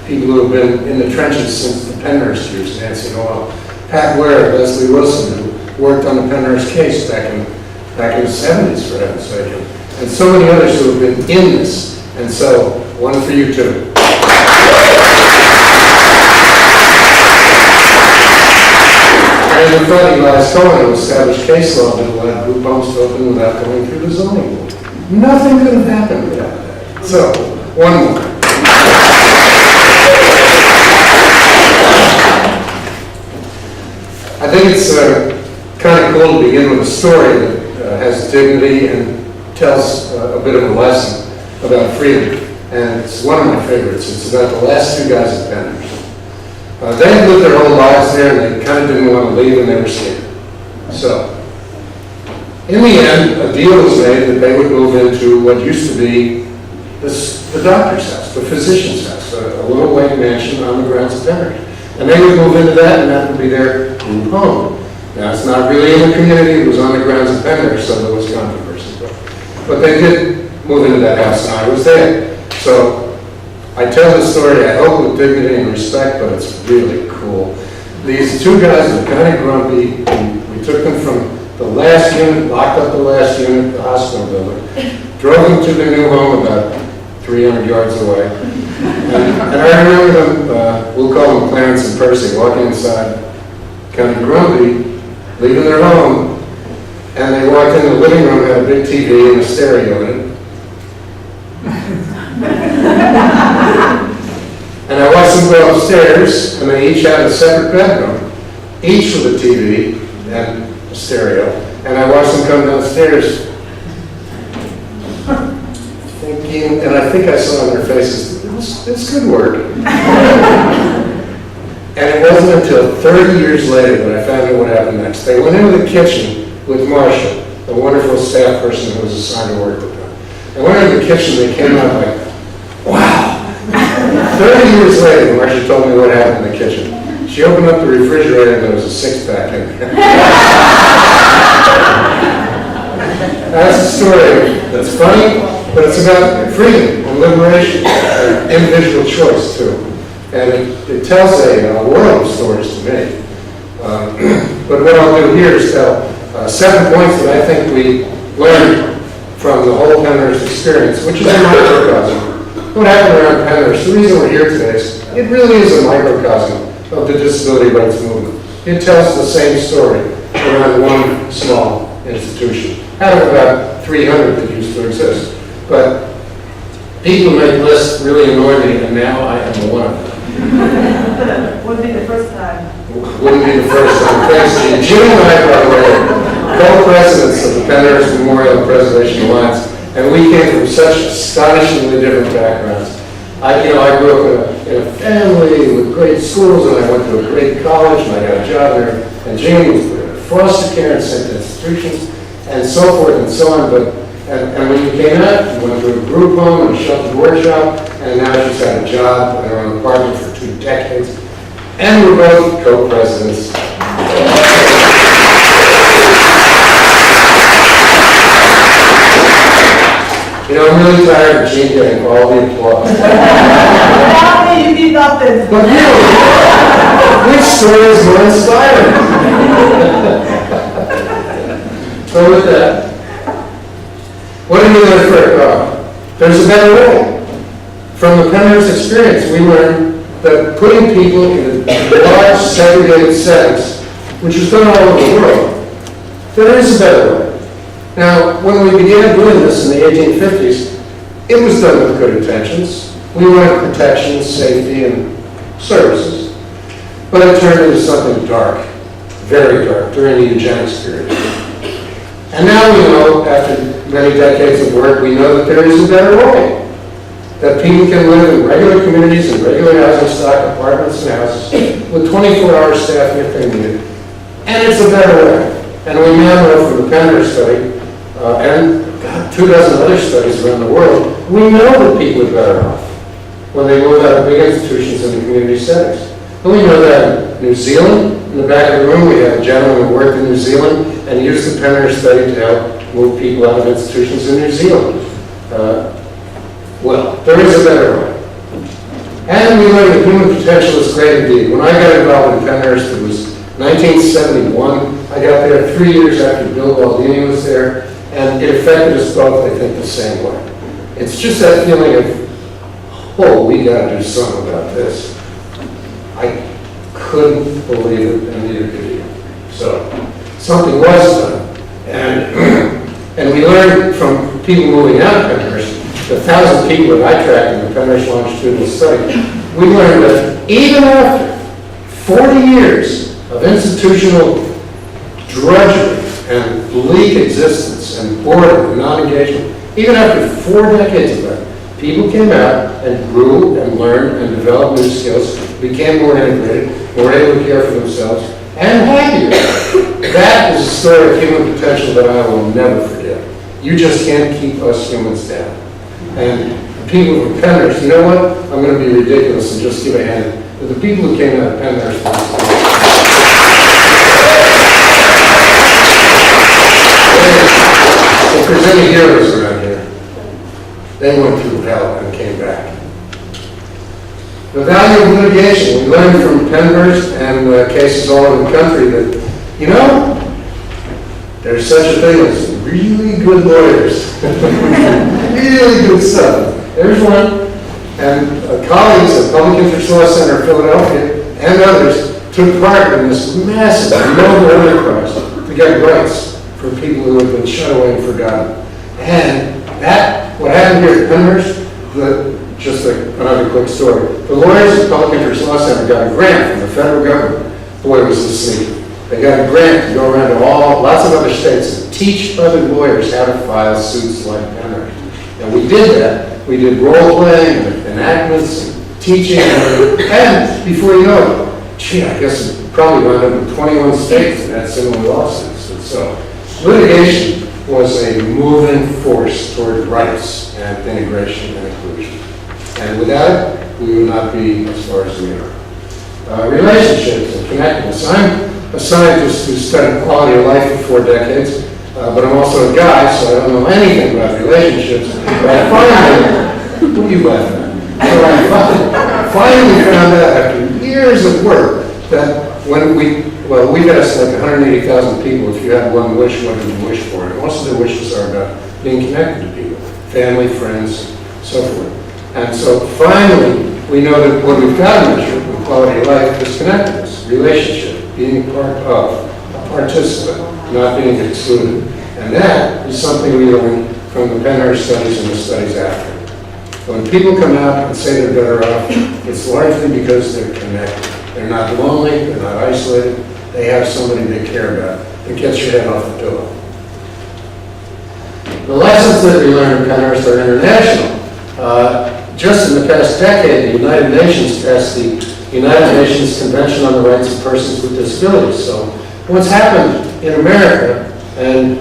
People who have been in the trenches since the Pennhurst years, Nancy Noel. Pat Ware, Leslie Wilson, who worked on the Pennhurst case back in the 70s, for heaven's sake. And so many others who have been in this. And so, one for you too. And in front of Elias Cohen, who established case law that allowed group homes to open without going through the zoning board. Nothing could have happened without that. So, one more. I think it's kind of cool to begin with a story that has dignity and tells a bit of a lesson about freedom. And it's one of my favorites. It's about the last two guys at Pennhurst. They had lived their whole lives there, and they kind of didn't want to leave, and they were scared. So, in the end, a deal was made that they would move into what used to be the doctor's house, the physician's house, a little white mansion on the grounds of Pennhurst. And they would move into that, and that would be their group home. Now, it's not really in the community, it was on the grounds of Pennhurst, so there was controversy. But they did move into that house, and I was there. So, I tell this story, I hope with dignity and respect, but it's really cool. These two guys were kind of grumpy. We took them from the last unit, locked up the last unit, the hospital building, drove them to their new home about 300 yards away. And I remember them, we'll call them Clarence and Percy, walking inside, kind of grumpy, leaving their home. And they walked in the living room, had a big TV and a stereo in it. And I watched them go upstairs, and they each had a separate bedroom, each with a TV and a stereo. And I watched them come downstairs, thinking, and I think I saw in their faces, it's good work. And it wasn't until 30 years later that I found out what happened next. They went into the kitchen with Marcia, a wonderful staff person who was assigned to work with them. They went into the kitchen, they came out like, wow. 30 years later, Marcia told me what happened in the kitchen. She opened up the refrigerator and there was a six-pack in there. That's a story that's funny, but it's about freedom and liberation and individual choice, too. And it tells a world of stories to me. But what I'll do here is tell 7 points that I think we learned from the whole Pennhurst experience, which is a microcosm. What happened around Pennhurst, the reason we're here today is it really is a microcosm of the disability rights movement. It tells the same story around one small institution, out of about 300 that used to exist. But people who make lists really annoy me, and now I am one of them. Wouldn't be the first time. Wouldn't be the first time. Thanks to you. Jim and I, by the way, co-presidents of the Pennhurst Memorial and Preservation Alliance, and we came from such astonishingly different backgrounds. I grew up in a family with great schools, and I went to a great college, and I got a job there. And Jim was put in foster care and sent to institutions, and so forth and so on. And when you came out, you went to a group home and a sheltered workshop, and now she's got a job in her own apartment for 2 decades. And we're both co-presidents. I'm really tired of Gene getting all the applause. Tell me you need nothing. But which story is more inspiring? So with that, what did we learn first? There's a better way. From the Pennhurst experience, we learned that putting people in large segregated settings, which is done all over the world, there is a better way. Now, when we began doing this in the 1850s, it was done with good intentions. We wanted protection, safety, and services. But it turned into something dark, very dark, during the eugenics period. And now we know, after many decades of work, we know that there is a better way. that people can live in regular communities and regular housing stock, apartments and houses, with 24-hour staffing if they need it. And it's a better way. And we now know from the Pennhurst study, and 24 other studies around the world, we know that people are better off when they move out of big institutions into community settings. And we know that in New Zealand. In the back of the room, we have a gentleman who worked in New Zealand and used the Pennhurst study to help move people out of institutions in New Zealand. Well, there is a better way. And we learned that human potential is great indeed. When I got involved in Pennhurst, it was 1971. I got there 3 years after Bill Baldini was there, and it affected us both, I think, the same way. It's just that feeling of, oh, we got to do something about this. I couldn't believe it, and neither could you. So, something was done. And we learned from people moving out of Pennhurst, the 1,000 people that I tracked in the Pennhurst longitudinal study, we learned that even after 40 years of institutional drudgery and bleak existence and boredom and non-engagement, even after 4 decades of that, people came out and grew and learned and developed new skills, became more integrated, more able to care for themselves, and happier. That is a story of human potential that I will never forget. You just can't keep us humans down. And the people from Pennhurst, you know what? I'm going to be ridiculous and just give a hand. But the people who came out of Pennhurst, if there's any heroes around here, they went through hell and came back. The value of litigation. We learned from Pennhurst and cases all over the country that, you know, there's such a thing as really good lawyers. Really good stuff. There's one. And colleagues at Public Interest Law Center of Philadelphia and others took part in this massive, noble enterprise to get rights for people who have been shut away and forgotten. And that, what happened here at Pennhurst, just another quick story. The lawyers at Public Interest Law Center got a grant from the federal government. Boy, was this neat. They got a grant to go around to lots of other states and teach other lawyers how to file suits like Pennhurst. And we did that. We did role playing and enactments and teaching. And before you know it, gee, I guess it probably wound up in 21 states that had similar lawsuits. And so litigation was a moving force toward rights and integration and inclusion. And without it, we would not be as far as we are. Relationships and connectedness. I'm a scientist who studied quality of life for 4 decades, but I'm also a guy, so I don't know anything about relationships. But I finally, what are you laughing at? So I finally found out after years of work that when we've asked like 180,000 people if you had one wish, what did you wish for? And most of their wishes are about being connected to people, family, friends, so forth. And so finally, we know that what we've got to measure in quality of life is connectedness, relationship, being part of, a participant, not being excluded. And that is something we learned from the Pennhurst studies and the studies after. When people come out and say they're better off, it's largely because they're connected. They're not lonely, they're not isolated, they have somebody they care about that gets your head off the pillow. The lessons that we learned at Pennhurst are international. Just in the past decade, the United Nations passed the United Nations Convention on the Rights of Persons with Disabilities. So what's happened in America, and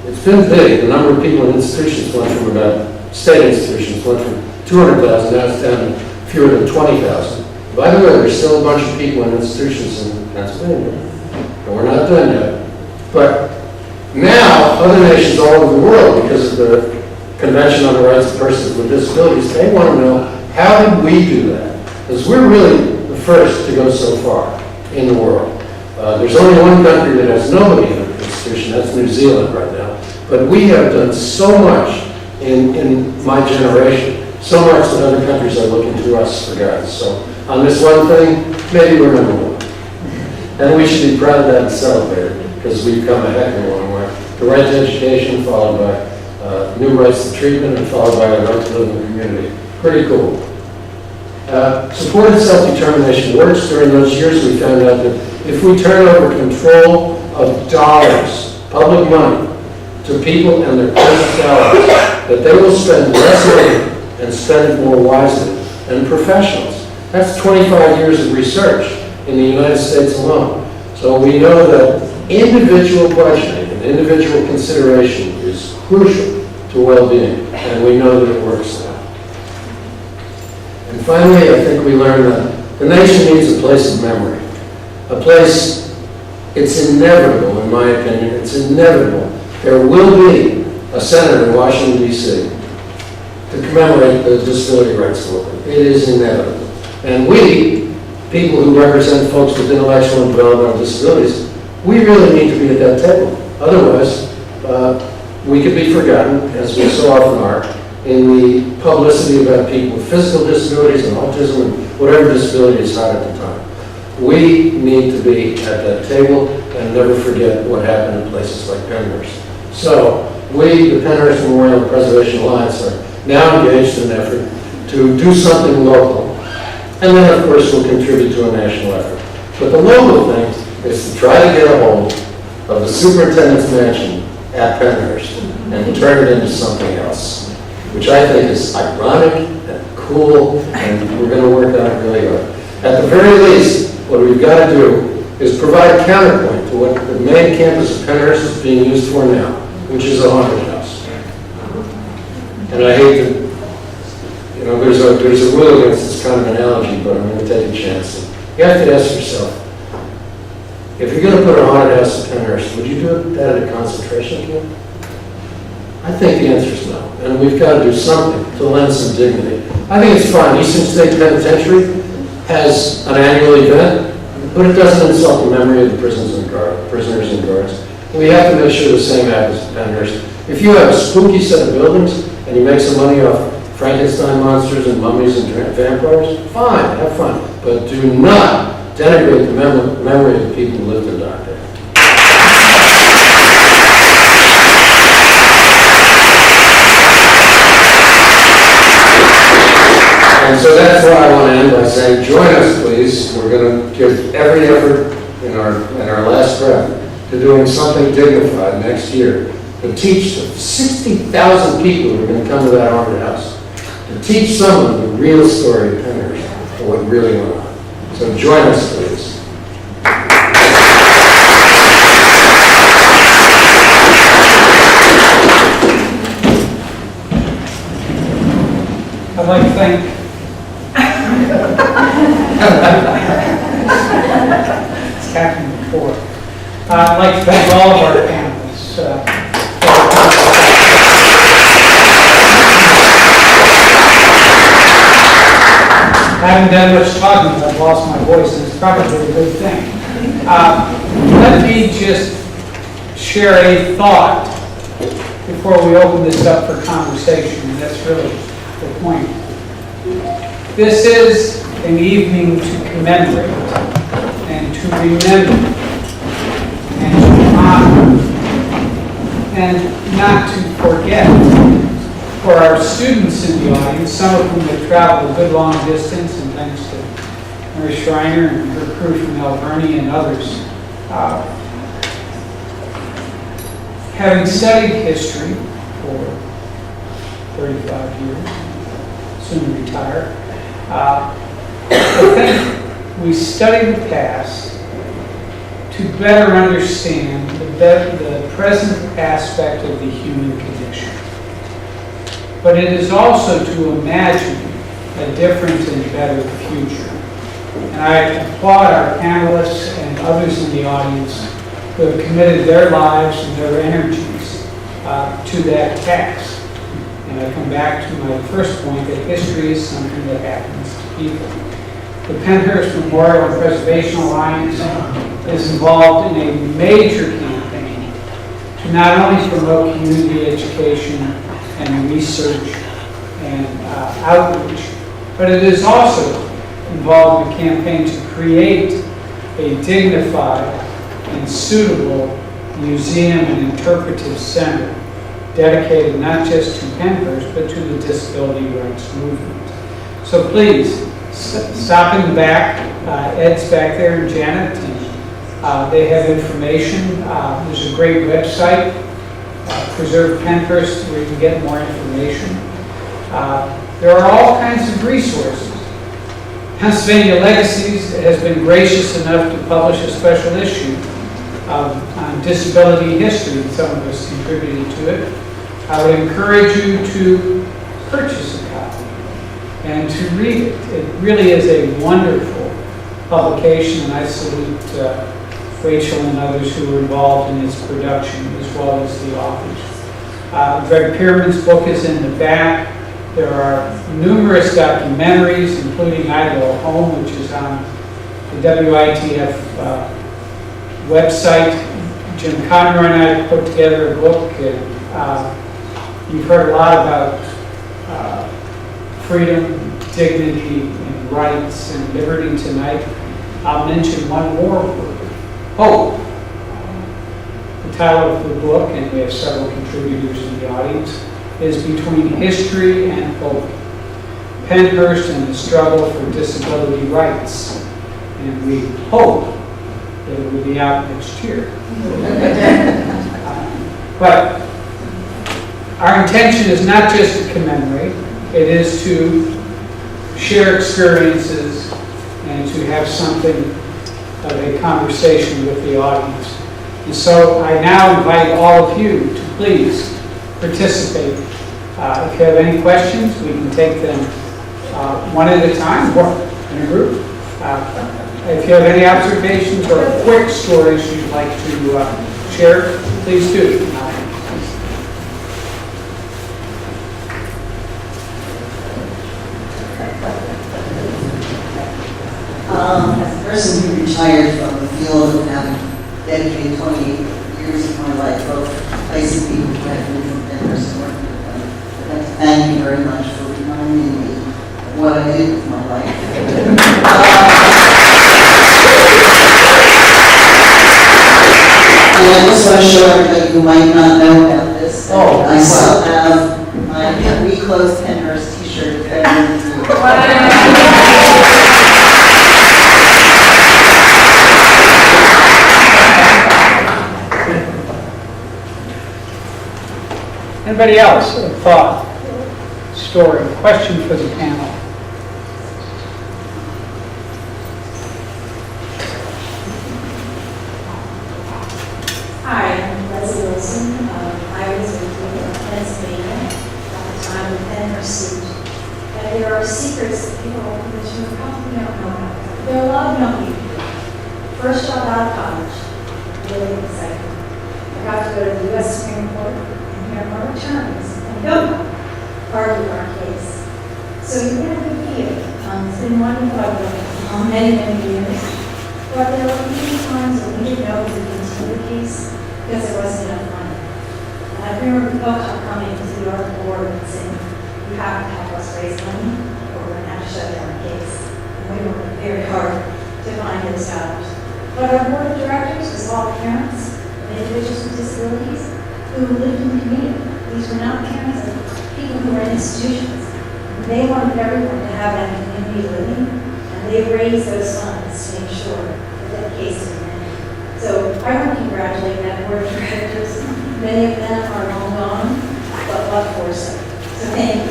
it's been big, the number of people in institutions went from about, state institutions went from 200,000, now it's down to fewer than 20,000. By the way, there's still a bunch of people in institutions in Pennsylvania, and we're not done yet. But now, other nations all over the world, because of the Convention on the Rights of Persons with Disabilities, they want to know, how did we do that? Because we're really the first to go so far in the world. There's only one country that has nobody in an institution, that's New Zealand right now. But we have done so much in my generation, so much that other countries are looking to us for guidance. So on this one thing, maybe we're number one. And we should be proud of that and celebrate it, because we've come a heck of a long way. The right to education, followed by new rights to treatment, and followed by the right to live in the community. Pretty cool. Supported self-determination works. During those years, we found out that if we turn over control of dollars, public money, to people and their personal salaries, that they will spend less money and spend it more wisely, and professionals. That's 25 years of research in the United States alone. So we know that individual budgeting and individual consideration is crucial to well-being, and we know that it works now. And finally, I think we learned that the nation needs a place of memory. A place, it's inevitable, in my opinion, it's inevitable. There will be a center in Washington, D.C. to commemorate the disability rights movement. It is inevitable. And we, people who represent folks with intellectual and developmental disabilities, we really need to be at that table. Otherwise, we could be forgotten, as we so often are, in the publicity about people with physical disabilities and autism and whatever disability is hot at the time. We need to be at that table and never forget what happened in places like Pennhurst. So we, the Pennhurst Memorial and Preservation Alliance, are now engaged in an effort to do something local. And then, of course, we'll contribute to a national effort. But the local thing is to try to get a hold of the superintendent's mansion at Pennhurst and turn it into something else, which I think is ironic and cool, and we're going to work on it really hard. At the very least, what we've got to do is provide a counterpoint to what the main campus of Pennhurst is being used for now, which is a haunted house. And I hate to, there's a rule against this kind of analogy, but I'm going to take a chance. You have to ask yourself, if you're going to put a haunted house at Pennhurst, would you do that at a concentration camp? I think the answer is no, and we've got to do something to lend some dignity. I think it's fine. Eastern State Penitentiary has an annual event, but it doesn't insult the memory of the prisoners and guards. We have to make sure the same happens at Pennhurst. If you have a spooky set of buildings and you make some money off Frankenstein monsters and mummies and vampires, fine, have fun. But do not denigrate the memory of the people who lived and died there. And so that's why I want to end by saying, join us, please. We're going to give every effort in our last breath to doing something dignified next year, to teach the 60,000 people who are going to come to that haunted house, to teach someone the real story of Pennhurst and what really went on. So join us, please. I'd like to thank it's happened before. I'd like to thank all of our panelists. I haven't done much talking because I've lost my voice, and it's probably a good thing. Let me just share a thought before we open this up for conversation, and that's really the point. This is an evening to commemorate and to remember and to honor and not to forget. For our students in the audience, some of whom have traveled a good long distance, and thanks to Mary Schreiner and her crew from Alberni and others, having studied history for 35 years, soon retire, I think we study the past to better understand the present aspect of the human condition. But it is also to imagine a different and better future. And I applaud our panelists and others in the audience who have committed their lives and their energies to that task. And I come back to my first point that history is something that happens to people. The Pennhurst Memorial and Preservation Alliance is involved in a major campaign to not only promote community education and research and outreach, but it is also involved in a campaign to create a dignified and suitable museum and interpretive center dedicated not just to Pennhurst, but to the disability rights movement. So please, stop in the back. Ed's back there and Janet, and they have information. There's a great website, Preserve Pennhurst, where you can get more information. There are all kinds of resources. Pennsylvania Legacies has been gracious enough to publish a special issue on disability history, and some of us contributed to it. I would encourage you to purchase a copy and to read it. It really is a wonderful publication, and I salute Rachel and others who were involved in its production, as well as the authors. Greg Pierman's book is in the back. There are numerous documentaries, including I Go Home, which is on the WITF website. Jim Conroy and I put together a book, and you've heard a lot about freedom, dignity, and rights and liberty tonight. I'll mention one more word, hope. The title of the book, and we have several contributors in the audience, is Between History and Hope, Pennhurst and the Struggle for Disability Rights. And we hope that it will be out next year. But our intention is not just to commemorate, it is to share experiences and to have something of a conversation with the audience. And so I now invite all of you to please participate. If you have any questions, we can take them one at a time or in a group. If you have any observations or quick stories you'd like to share, please do. As a person who retired from the field and having dedicated 28 years of my life, both placing people who had moved from Pennhurst and working with them, I'd like to thank you very much for reminding me of what I did with my life. And I just want to show everybody who might not know about this. I still have my We Close Pennhurst t-shirt. Anybody else? A thought, story, question for the panel? Hi, I'm Leslie Wilson. I was with Pennsylvania at the time of Pennhurst suit. And there are secrets that people in this room probably don't know about. There are a lot of young people. First job out of college, really exciting. I got to go to the U.S. Supreme Court and hear our attorneys and go argue our case. So you get a good feel. It's been one problem many, many years. But there were many times when we didn't know we could continue the case because there wasn't enough money. And I remember Pocock coming to the York board and saying, you have to help us raise money or we're going to have to shut down the case. And we worked very hard to find those dollars. But our board of directors was all parents and individuals with disabilities who lived in the community. These were not parents of people who were in institutions. They wanted everyone to have that community living, and they raised those funds to make sure that that case was made. So I want to congratulate that board of directors. Many of them are long gone, but love foresight. So thank you.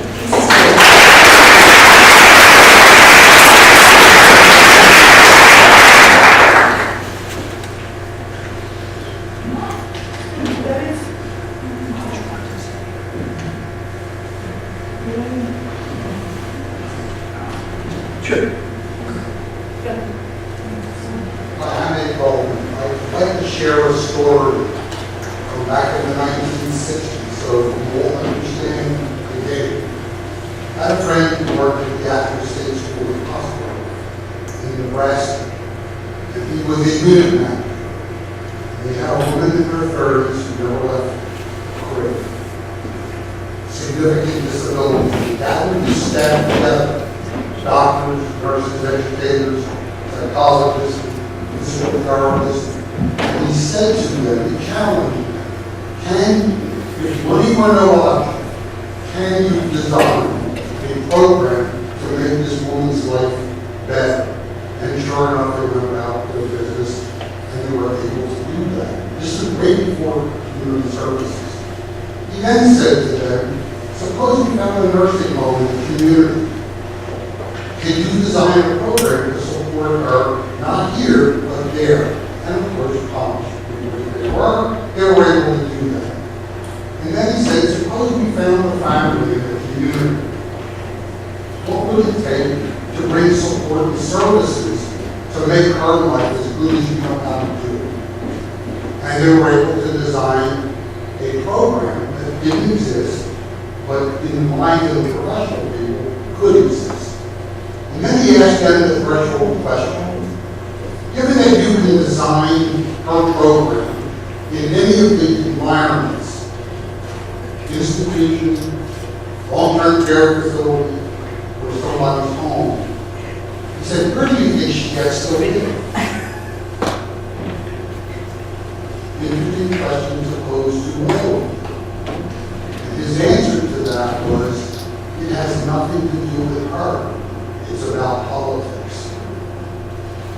Sure. I'm Ed Baldwin. I'd like to share a story from back in the 1960s so we all understand the game. I had a friend who worked at the Acton State School Hospital in Nebraska, and he was a unit manager. They had a woman in her 30s who never left career. Significant disabilities. That would be staff together. Doctors, nurses, educators, psychologists, physical therapists. And he said to them, he challenged them, what do you want to know about you? Can you design a program to make this woman's life better? And sure enough, they went about their business and they were able to do that. This is way before human services. He then said to them, suppose suppose you found a nursing home in the community. Can you design a program to support her, not here, but there? And of course, Thomas, they were able to do that. And then he said, suppose we found a family in the community. What would it take to bring support and services to make her life as good as you know how to do? And they were able to design a program that didn't exist, but in the mind of the professional people could exist. And then he asked them the threshold question. Given that you can design her program in any of the environments, institution, long-term care facility, or somebody's home, he said, where do you think she gets to live? Interesting question to pose to no one. And his answer to that was, it has nothing to do with her. It's about politics.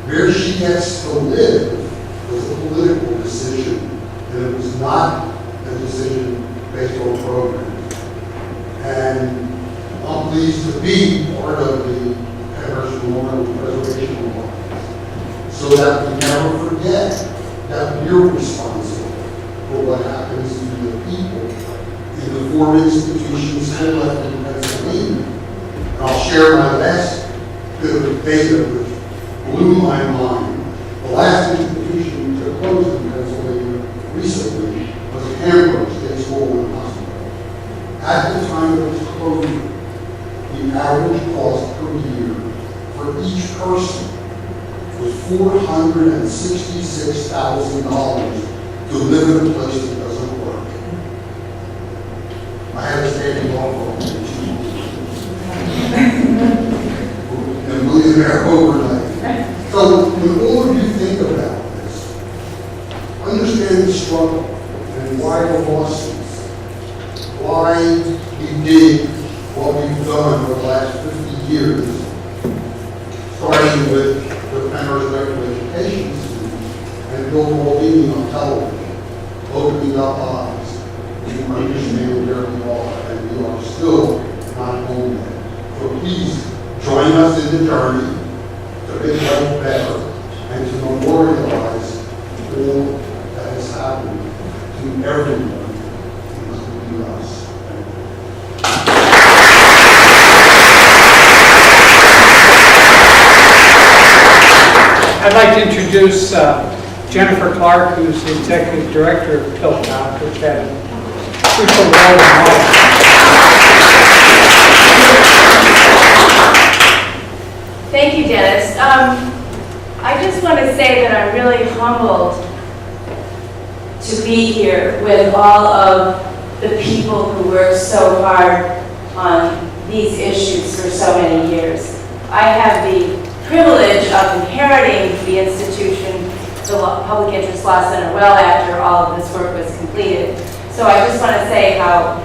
Where she gets to live was a political decision, and it was not a decision based on programs. And I'm pleased to be part of the Pennhurst Memorial Preservation Alliance, so that we never forget that we're responsible for what happens to the people in the 4 institutions still left in Pennsylvania. And I'll share my last bit of data which blew my mind. The last institution to close in Pennsylvania recently was Pennhurst State School and Hospital. At the time of its closure, the average cost per year for each person was $466,000 to live in a place that doesn't work. I had a standing law firm and a millionaire overnight. So when all of you think about this, understand the struggle and why the lawsuits, why we did what we've done for the last 50 years, starting with the Pennhurst Regular Education System and Bill Mulvaney on television, opening up eyes to understand where we are, and we are still not home yet. So please join us in the journey to make life better and to memorialize all that has happened to everyone, including us. I'd like to introduce Jennifer Clark, who's the Executive Director of Pillcott, which had a crucial role in all. Thank you, Dennis. I just want to say that I'm really humbled to be here with all of the people who worked so hard on these issues for so many years. I have the privilege of inheriting the institution, the Public Interest Law Center, well after all of this work was completed. So I just want to say how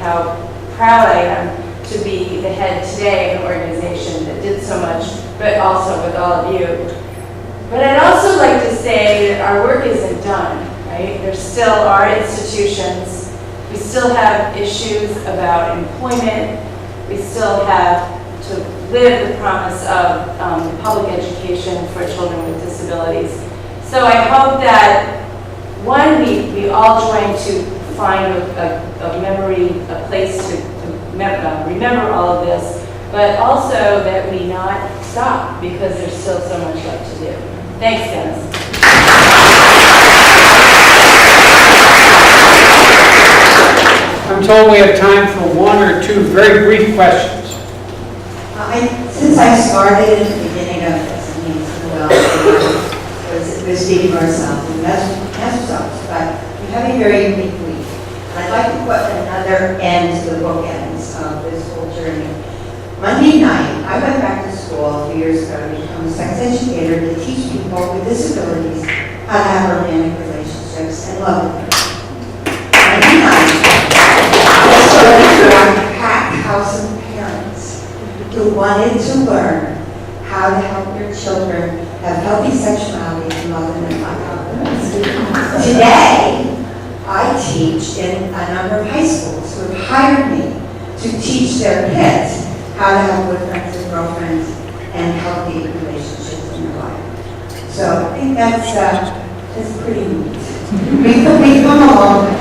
proud I am to be the head today of an organization that did so much, but also with all of you. But I'd also like to say that our work isn't done, right? There still are institutions. We still have issues about employment. We still have to live the promise of public education for children with disabilities. So I hope that, one, we all join to find a memory, a place to remember all of this, but also that we not stop, because there's still so much left to do. Thanks, Dennis. I'm told we have time for 1 or 2 very brief questions. Since I started at the beginning of this, I mean, was speaking for ourselves and master's office, but you have a very unique week. And I'd like to put another end to the bookends of this whole journey. Monday night, I went back to school a few years ago to become a sex educator to teach people with disabilities how to have romantic relationships and love with them. Monday night, I started to a packed house of parents who wanted to learn how to help their children have healthy sexuality and love them and find out. Today, I teach in a number of high schools who have hired me to teach their kids how to have boyfriends and girlfriends and healthy relationships in their life. So I think that's pretty neat. We come along.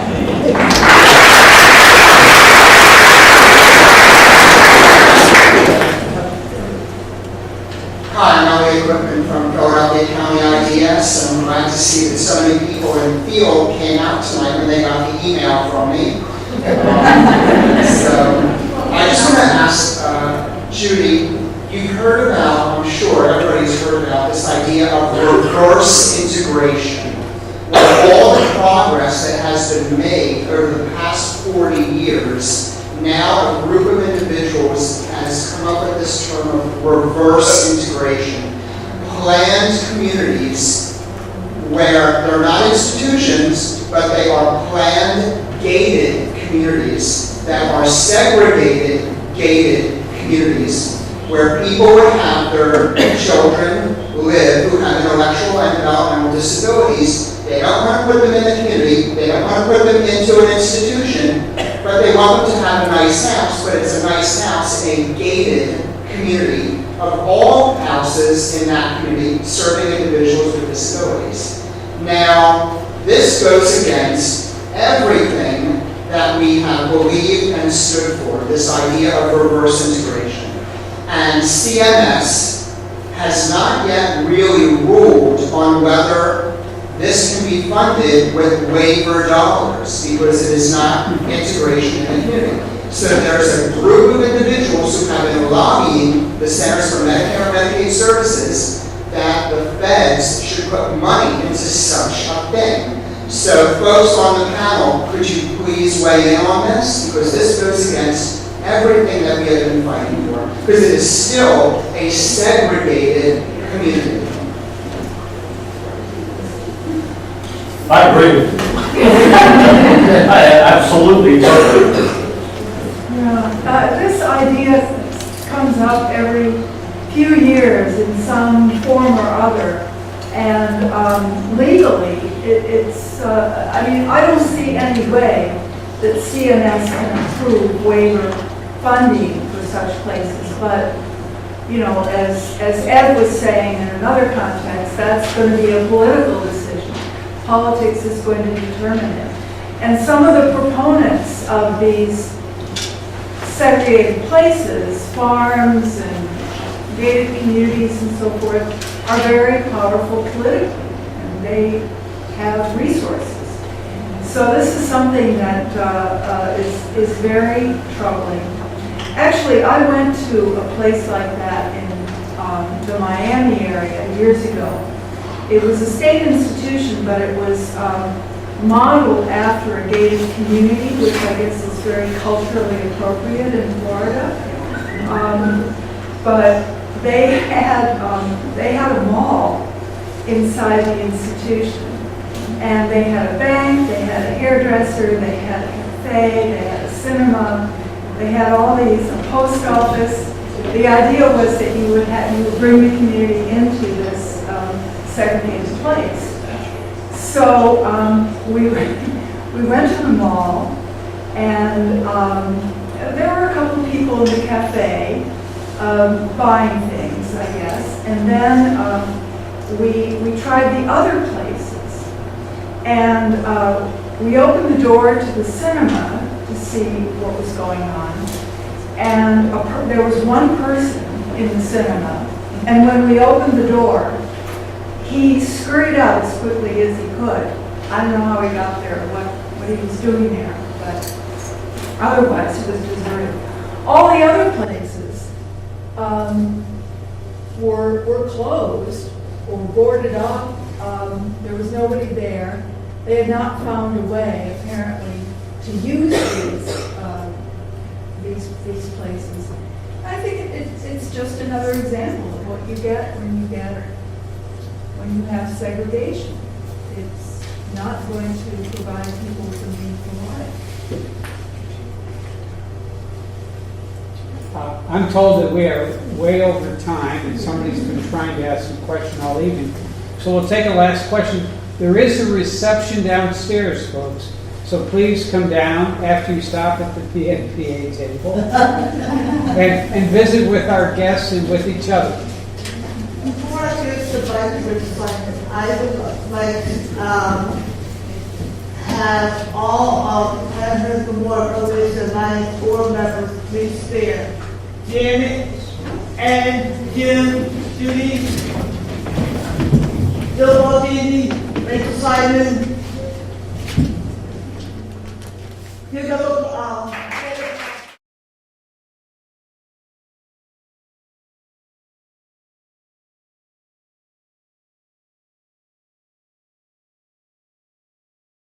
Hi, I'm Elliot Whitman from Philadelphia County IDS, and I'm glad to see that so many people in the field came out tonight when they got the email from me. So I just want to ask Judy, you've heard about, I'm sure everybody's heard about this idea of reverse integration. With all the progress that has been made over the past 40 years, now a group of individuals has come up with this term of reverse integration. Planned communities where they're not institutions, but they are planned, gated communities that are segregated, gated communities where people would have their children live who have intellectual and developmental disabilities. They don't want to put them in the community, they don't want to put them into an institution, but they want them to have a nice house, but it's a nice house in a gated community of all houses in that community serving individuals with disabilities. Now, this goes against everything that we have believed and stood for, this idea of reverse integration. And CMS has not yet really ruled on whether this can be funded with waiver dollars because it is not integration in the community. So there's a group of individuals who have been lobbying the Centers for Medicare and Medicaid Services that the feds should put money into such a thing. So folks on the panel, could you please weigh in on this? Because this goes against everything that we have been fighting for. Because it is still a segregated community. I agree with you. I absolutely totally. Yeah, this idea comes up every few years in some form or other, and legally, I don't see any way that CMS can approve waiver funding for such places, but as Ed was saying in another context, that's going to be a political decision. Politics is going to determine it. And some of the proponents of these segregated places, farms and gated communities and so forth, are very powerful politically, and they have resources. So this is something that is very troubling. Actually, I went to a place like that in the Miami area years ago. It was a state institution, but it was modeled after a gated community, which I guess is very culturally appropriate in Florida. But they had a mall inside the institution, and they had a bank, they had a hairdresser, they had a cafe, they had a cinema, they had all these, a post office. The idea was that you would bring the community into this segregated place. So we went to the mall, and there were a couple of people in the cafe buying things, I guess. And then we tried the other places, and we opened the door to the cinema to see what was going on. And there was one person in the cinema, and when we opened the door, he scurried out as quickly as he could. I don't know how he got there, what he was doing there, but otherwise it was deserted. All the other places were closed or boarded up. There was nobody there. They had not found a way, apparently, to use these places. I think it's just another example of what you get when you have segregation. It's not going to provide people with a meaningful life. I'm told that we are way over time, and somebody's been trying to ask a question all evening. So we'll take a last question. There is a reception downstairs, folks. So please come down after you stop at the PNPA table and visit with our guests and with each other. Before I get to Vice President, I would like to have all of the Pennhurst Memorial Coalition Alliance board members please stand. Janet, Ann, Jim, Judy, Bill Baldini, Rachel Simon,